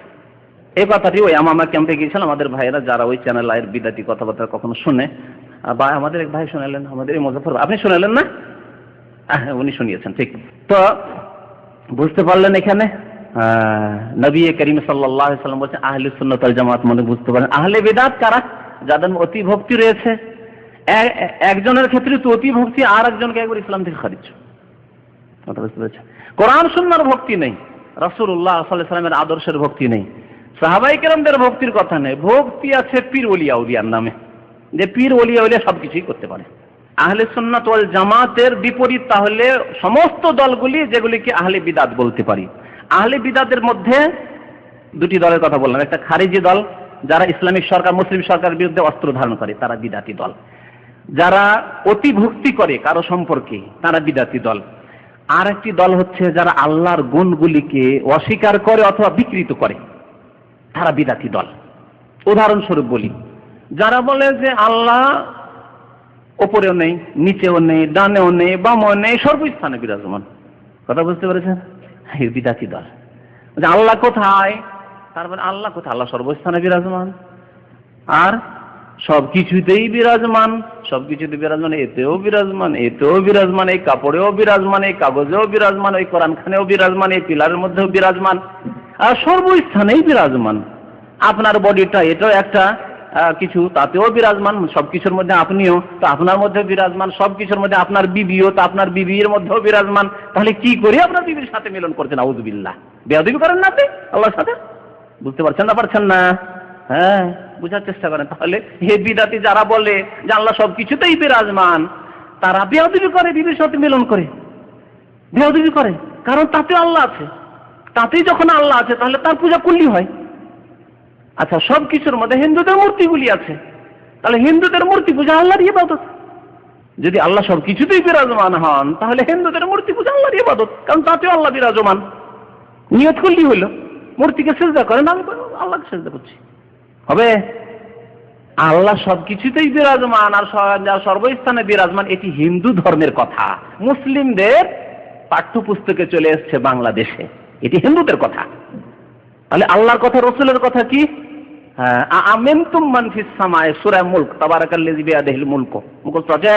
এই কথাটি ওই আমামা ক্যাম্পে গিয়েছিলাম, আমাদের ভাইয়েরা যারা ওই চ্যানেল আয়ের বিদাতি কথাবার্তা কখনো শুনে, বা আমাদের এক ভাই শোনালেন, আমাদের এই মুজাফফর, আপনি শোনালেন না? উনি শুনিয়েছেন, ঠিক। তো বুঝতে পারলেন এখানে নবী করিম সাল্লাল্লাহু আলাইহি ওয়াসাল্লাম বলছেন আহলে সুন্নাত ওয়াল জামাত, মানে বুঝতে পারলেন আহলে বিদআত কারা? যাদের অতি ভক্তি রয়েছে। একজনের ক্ষেত্রে তো অতি ভক্তি, আর একজনকে একবার ইসলাম থেকে খারিজ। কথা বুঝতে পেরেছেন? কোরআন সুন্নাহর ভক্তি নেই, রাসূলুল্লাহ সাল্লাল্লাহু আলাইহি ওয়াসাল্লামের আদর্শের ভক্তি নেই, সাহাবায়ে কেরামদের ভক্তির কথা নেই। ভক্তি আছে পীর ওলিয়া উলিয়ার নামে, যে পীর ওলিয়া উলিয়া সবকিছুই করতে পারে। আহলে সুন্নাত ওয়াল জামাতের বিপরীত তাহলে সমস্ত দলগুলি, যেগুলিকে আহলে বিদাত বলতে পারি। আহলে বিদাতের মধ্যে দুটি দলের কথা বললাম, একটা খারিজি দল, যারা ইসলামিক সরকার, মুসলিম সরকারের বিরুদ্ধে অস্ত্র ধারণ করে, তারা বিদাতি দল। যারা অতি ভক্তি করে কারো সম্পর্কে, তারা বিদাতি দল। আর একটি দল হচ্ছে যারা আল্লাহর গুণগুলিকে অস্বীকার করে অথবা বিকৃত করে, তারা বিদাতি দল। উদাহরণস্বরূপ বলি, যারা বলে যে আল্লাহ ওপরেও নেই, নিচেও নেই, ডানেও নেই, বামেও নেই, সর্বস্থানে বিরাজমান। কথা বুঝতে পেরেছেন? এই বিদাতি দল আল্লাহ কোথায়, তারপরে আল্লাহ কোথায়? আল্লাহ সর্বস্থানে বিরাজমান, আর সবকিছুতেই বিরাজমান, সবকিছুতে বিরাজমান, এতেও বিরাজমান, এতেও বিরাজমান, এই কাপড়েও বিরাজমান, এই কাগজেও বিরাজমান, এই কোরআনখানেও বিরাজমান, এই পিলারের মধ্যেও বিরাজমান, আর সর্বস্থানেই বিরাজমান। আপনার বডিটা এটাও একটা কিছু, তাতেও বিরাজমান, সবকিছুর মধ্যে আপনিও তো আপনার মধ্যে বিরাজমান, সবকিছুর মধ্যে আপনার বিবিও তো আপনার বিবির মধ্যেও বিরাজমান। তাহলে কি করে আপনার বিবির সাথে মিলন করছেন? আউযুবিল্লাহ, বেয়াদবি করেন না আপনি আল্লাহর সাথে? বুঝতে পারছেন না? পারছেন না? হ্যাঁ, বুঝার চেষ্টা করেন। তাহলে হে বিদাতি যারা বলে যে আল্লাহ সবকিছুতেই বিরাজমান, তারা বেয়াদবি করে, বিবির সাথে মিলন করে বেয়াদবি করে, কারণ তাতে আল্লাহ আছে। তাতেই যখন আল্লাহ আছে তাহলে তার পূজা করলেই হয়। আচ্ছা, সবকিছুর মধ্যে হিন্দুদের মূর্তিগুলি আছে, তাহলে হিন্দুদের মূর্তি পূজা আল্লাহর ইবাদত। যদি আল্লাহ সবকিছুতেই বিরাজমান হন তাহলে হিন্দুদের মূর্তি পূজা আল্লাহর ইবাদত, কারণ তাতেও আল্লাহ বিরাজমান। নিয়ত করলেই হইল, মূর্তিকে সিজদা করেন, আমি আল্লাহকে সিজদা করছি, হবে? আল্লাহ সবকিছুতেই বিরাজমান আর সর্বস্থানে বিরাজমান, এটি হিন্দু ধর্মের কথা। মুসলিমদের পাঠ্যপুস্তকে চলে এসছে বাংলাদেশে, এটি হিন্দুদের কথা। তাহলে আল্লাহর কথা, রসুলের কথা কি? আ'আমিনতুম মান ফিস সামায়ে, সূরা মুলক, তাবারাকাল্লাযী বিয়াদিহিল মুলক, মুখস্থ আছে?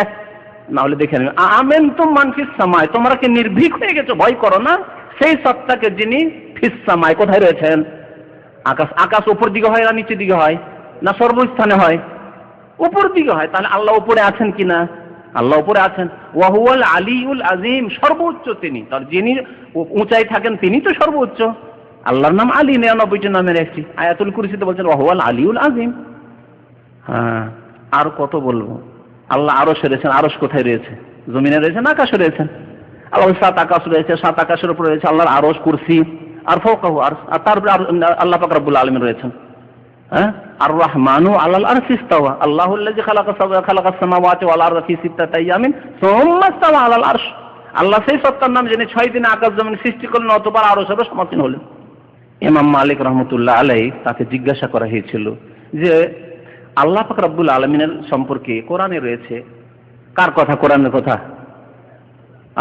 না হলে দেখে নিন। আ'আমিনতুম মান ফিস সামায়ে, তোমরা কি নির্ভীক হয়ে গেছো, ভয় করো না সেই সত্তাকে যিনি ফিস সামায়ে, কোথায় রয়েছেন? আকাশ। আকাশ উপর দিকে হয় না নিচের দিকে হয়, না সর্বস্থানে হয়? উপর দিকে হয়। তাহলে আল্লাহ উপরে আছেন কিনা? আল্লাহ উপরে আছেন। ওয়া হুয়াল আলিউল আযীম, সর্বোচ্চ তিনি। তার যিনি উঁচাই থাকেন তিনি তো সর্বোচ্চ। আল্লাহর নাম আলী, 99টি নামের একটি। আয়াতুল কুরসিতে বলছেন ওয়া হুয়াল আলিউল আযীম। হ্যাঁ, আর কত বলবো? আল্লাহ আরশে রয়েছেন। আরশ কোথায় রয়েছে? জমিনে রয়েছেন, আকাশে রয়েছেন। আল্লাহ 7 আকাশ রয়েছে, 7 আকাশের উপরে রয়েছে আল্লাহর আরশ, কুরসি, আর ফাওকাহু আরশ, আর তারপরে আল্লাহ পাক রব্বুল আলামিন রয়েছেন। হ্যাঁ, আর রহমানু আলাল আরশি ইস্তাওয়া, আল্লাহুল্লাযী খালাকাস সামাওয়াতি ওয়াল আরদা ফি সিত্তাতি আইয়ামিন সুম্মা ইস্তাওয়া আলাল আরশ। আল্লাহ সেই সত্তার নাম যিনি 6 দিনে আকাশ জমিন সৃষ্টি করলেন, অতঃপর আরশেরও সমাসীন হলেন। ইমাম মালিক রহমতুল্লাহ আলাইহি, তাকে জিজ্ঞাসা করা হয়েছিল যে আল্লাহ পাক রব্বুল আলামিনের সম্পর্কে কোরআনে রয়েছে, কার কথা? কোরআনের কথা,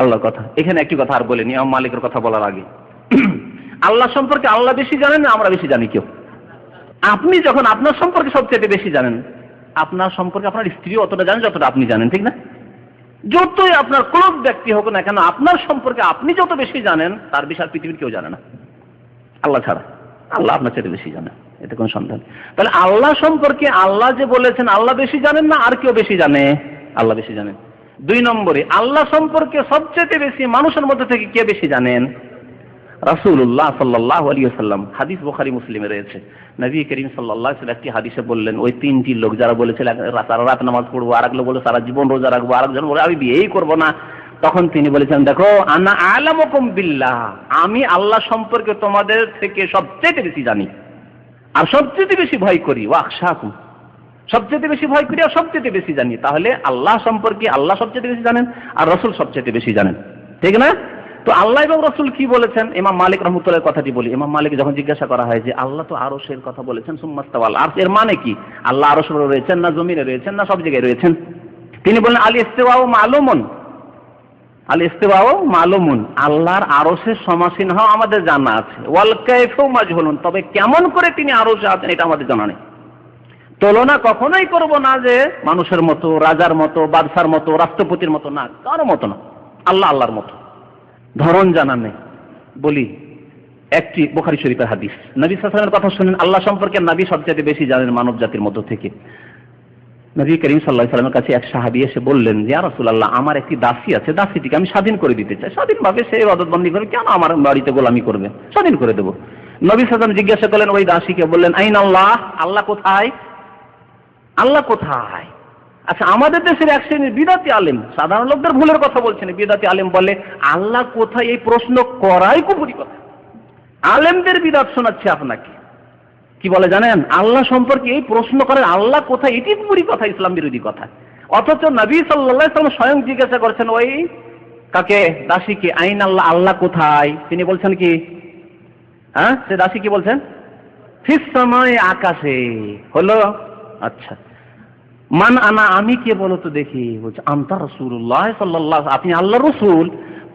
আল্লাহর কথা। এখানে একটি কথা আর বলেনি ইমাম মালিকের কথা বলার আগে, আল্লাহ সম্পর্কে আল্লাহ বেশি জানেন না আমরা বেশি জানি কেউ? আপনি যখন আপনার সম্পর্কে সবচেয়ে বেশি জানেন, আপনার সম্পর্কে আপনার স্ত্রী অতটা জানেন যতটা আপনি জানেন, ঠিক না? যতই আপনার ক্লোজ ব্যক্তি হোক না কেন, আপনার সম্পর্কে আপনি যত বেশি জানেন তার বেশি আর পৃথিবীর কেউ জানে না, আল্লাহ ছাড়া। আল্লাহ আপনার চেয়ে বেশি জানেন, এতে কোনো সন্দেহ নেই। তাহলে আল্লাহ সম্পর্কে আল্লাহ যে বলেছেন আল্লাহ বেশি জানেন না আর কেউ বেশি জানে? আল্লাহ বেশি জানেন। 2 নম্বরে, আল্লাহ সম্পর্কে সবচেয়ে বেশি মানুষের মধ্যে থেকে কে বেশি জানেন? রাসূলুল্লাহ সাল্লাল্লাহু আলাইহি ওয়াসাল্লাম। হাদিস বুখারী মুসলিমে রয়েছে। নবী করিম সাল্লাল্লাহু আলাইহি ওয়াসাল্লাম একটি হাদিসে বললেন, ওই 3টি লোক যারা বলেছিল সারা রাত নামাজ পড়বো, আরেক লোক বলে সারা জীবন রোজা রাখবো, আরেকজন বলে আমি বিয়েই করবো না, তখন তিনি বলেছেন দেখো আনা আ'লামুকুম বিল্লাহ, আমি আল্লাহ সম্পর্কে তোমাদের থেকে সবচেয়ে বেশি জানি আর সবচেয়ে বেশি ভয় করি। ওয়া আখশাকুম, সবচেয়ে বেশি ভয় করি আর সবচেয়ে বেশি জানি। তাহলে আল্লাহ সম্পর্কে আল্লাহ সবচেয়ে বেশি জানেন আর রাসূল সবচেয়ে বেশি জানেন, ঠিক না? তো আল্লাহ এবং রাসূল কি বলেছেন? ইমাম মালিক রাহমাতুল্লাহর কথাটি বলি। ইমাম মালিক যখন জিজ্ঞাসা করা হয় যে আল্লাহ তো আরশের কথা বলেছেন, সুম্মা ইস্তাওয়া, আর এর মানে কি? আল্লাহ আরশে রয়েছেন না জমিনে রয়েছেন না সব জায়গায় রয়েছেন? তিনি বললেন আল ইস্তিওয়াউ মালুমুন, আল ইস্তিওয়াউ মালুমুন, আল্লাহর আরশের সমাসীন হওয়া আমাদের জানা আছে। ওয়াল কাইফু মাজহুলুন, তবে কেমন করে তিনি আরশে আছেন এটা আমাদের জানা নেই। তুলনা কখনোই করব না যে মানুষের মতো, রাজার মতো, বাদশার মতো, রাষ্ট্রপতির মতো, না, কারো মতো না, আল্লাহ আল্লাহর মতো। ধরন জানা নেই। বলি একটি বুখারী শরীফের হাদিস, নবী সাল্লাল্লাহু আলাইহি ওয়াসাল্লামের কথা শুনেন। আল্লাহ সম্পর্কে নবী সবচেয়ে বেশি জানেন মানব জাতির মধ্য থেকে। নবী করিম সাল্লাল্লাহু আলাইহি ওয়াসাল্লামের কাছে এক সাহাবী এসে বললেন, ইয়া রাসূলুল্লাহ, আমার একটি দাসী আছে, দাসীটিকে আমি স্বাধীন করে দিতে চাই। স্বাধীনভাবে সে ইবাদতবন্দি করে, কেন আমার বাড়িতে গোলামি করবে? স্বাধীন করে দেব। নবী সাল্লাল্লাহু আলাইহি ওয়াসাল্লাম জিজ্ঞাসা করলেন ওই দাসীকে, বললেন আইন আল্লাহ, আল্লাহ কোথায়? আল্লাহ কোথায়? আচ্ছা, আমাদের দেশের এক শ্রেণীর বিদাতি আলেম, সাধারণ লোকদের ভুলের কথা বলছেন, বিদাতি আলেম বলে আল্লাহ কোথায়, এই প্রশ্ন করাই কুফরি কথা। আলেমদের বিদাত শোনাচ্ছে আপনাকে। কি বলে জানেন? আল্লাহ সম্পর্কে এই প্রশ্ন করেন আল্লাহ কোথায়, এটি কুফরি কথা, ইসলাম বিরোধী কথা। অথচ নবী সাল্লাল্লাহু আলাইহি ওয়াসাল্লাম স্বয়ং জিজ্ঞাসা করছেন ওই কাকে? দাসীকে, আইন আল্লাহ, আল্লাহ কোথায়? তিনি বলছেন কি? হ্যাঁ, সে দাসী কি বলছেন? ফিস সামায়ে, আকাশে। হলো? আচ্ছা, মান আনা, আমি কে বলো তো দেখি। বলছে আনতা রাসূলুল্লাহ সাল্লাল্লাহু, আপনি আল্লাহর রাসূল।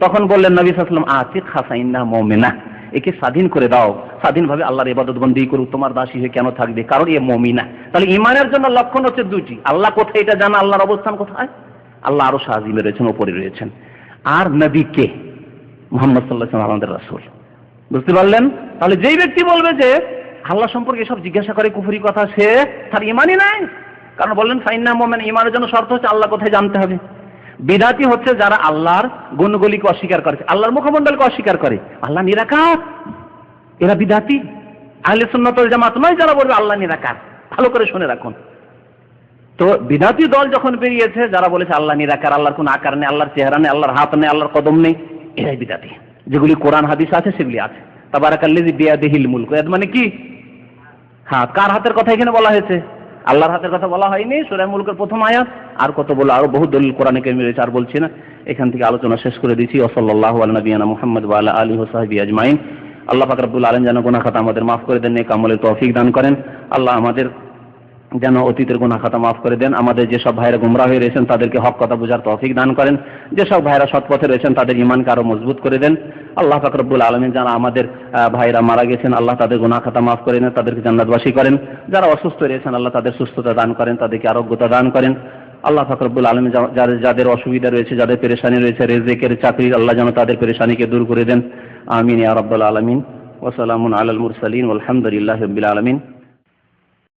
তখন বললেন নবী সাল্লাল্লাহু আলাইহি ওয়াসাল্লাম, আতিক হাসাইন্না মুমিনা, একে স্বাধীন করে দাও, স্বাধীনভাবে আল্লাহর ইবাদত বন্দি করুক, তোমার দাসী হয়ে কেন থাকবে, কারণ এ মুমিনা। তাহলে ঈমানের জন্য লক্ষণ হচ্ছে দুটি, আল্লাহ কোথায় এটা জানা, আল্লাহর অবস্থান কোথায়, আল্লাহ আরো আজিমে রয়েছেন, উপরে রয়েছেন, আর নবী কে, মুহাম্মদ সাল্লাল্লাহু আলাইহি ওয়াসাল্লাম আমাদের রাসূল। বুঝতে পারলেন? তাহলে যেই ব্যক্তি বলবে যে আল্লাহ সম্পর্কে এসব জিজ্ঞাসা করে কুফরি কথা, সে তার ঈমানই নাই। কারণ বললেন ফাইন্না মুমিন, ঈমানের জন্য শর্ত হচ্ছে আল্লাহ কোথায় জানতে হবে। বিদাতি হচ্ছে যারা আল্লাহর গুণগুলিকে অস্বীকার করে, আল্লাহর মুখমণ্ডলকে অস্বীকার করে, আল্লাহ নিরাকার, এরা বিদাতি। আহলে সুন্নাত ওয়াল জামাত নয় যারা বলবে আল্লাহ নিরাকার। ভালো করে শুনে রাখুন। তো বিদাতি দল যখন বেরিয়েছে, যারা বলেছে আল্লাহ নিরাকার, আল্লাহর কোনো আকার নেই, আল্লাহর চেহারা নেই, আল্লাহর হাত নেই, আল্লাহর কদম নেই, এরাই বিদাতি। যেগুলি কোরআন হাদিস আছে সেগুলি আছে। তাবারাকাল্লাযী বিয়াদিহিল মুলক, এর মানে কি হাত, কার হাতের কথা এখানে বলা হয়েছে? আল্লাহর হাতের কথা বলা হয়নি। সূরা মুলকের প্রথম আয়াত, আর কত বলো, আরো বহু দলিল কোরআনে কারিমে রয়েছে, আর বলছি না। এখান থেকে আলোচনা শেষ করে দিচ্ছি। ওয়া সাল্লাল্লাহু আলা নবিয়িনা মুহাম্মদ ওয়া আলা আলিহি ওয়া সাহবিহি আজমাইন। আল্লাহ পাক রব্বুল আলামিন যেন গুনাহ খাতা আমাদের মাফ করে দেন, নেক আমলের তৌফিক দান করেন। আল্লাহ আমাদের যেন অতীতের গুনাহ খাতা মাফ করে দেন। আমাদের যেসব ভাইরা গুমরাহ হয়ে রয়েছেন তাদেরকে হক কথা বোঝার তৌফিক দান করেন। যেসব ভাইরা সৎ পথে রয়েছেন তাদের ঈমানকে আরো মজবুত করে দেন। আল্লাহ পাক রব্বুল আলামিন যারা আমাদের ভাইরা মারা গেছেন, আল্লাহ তাদের গুনাহ খাতা মাফ করে দেন, তাদেরকে জান্নাতবাসী করেন। যারা অসুস্থ রয়েছেন আল্লাহ তাদের সুস্থতা দান করেন, তাদেরকে আরোগ্যতা দান করেন। আল্লাহ পাক রব্বুল আলামিন যাদের অসুবিধা রয়েছে, যাদের পেরেশানি রয়েছে, রিজকের, চাকরির, আল্লাহ যেন তাদের পেরেশানিকে দূর করে দেন। আমিন ইয়া রাব্বাল আলামিন। ওয়া সালামুন আলাল মুরসালিন ওয়ালহামদুলিল্লাহি রাব্বিল আলামিন।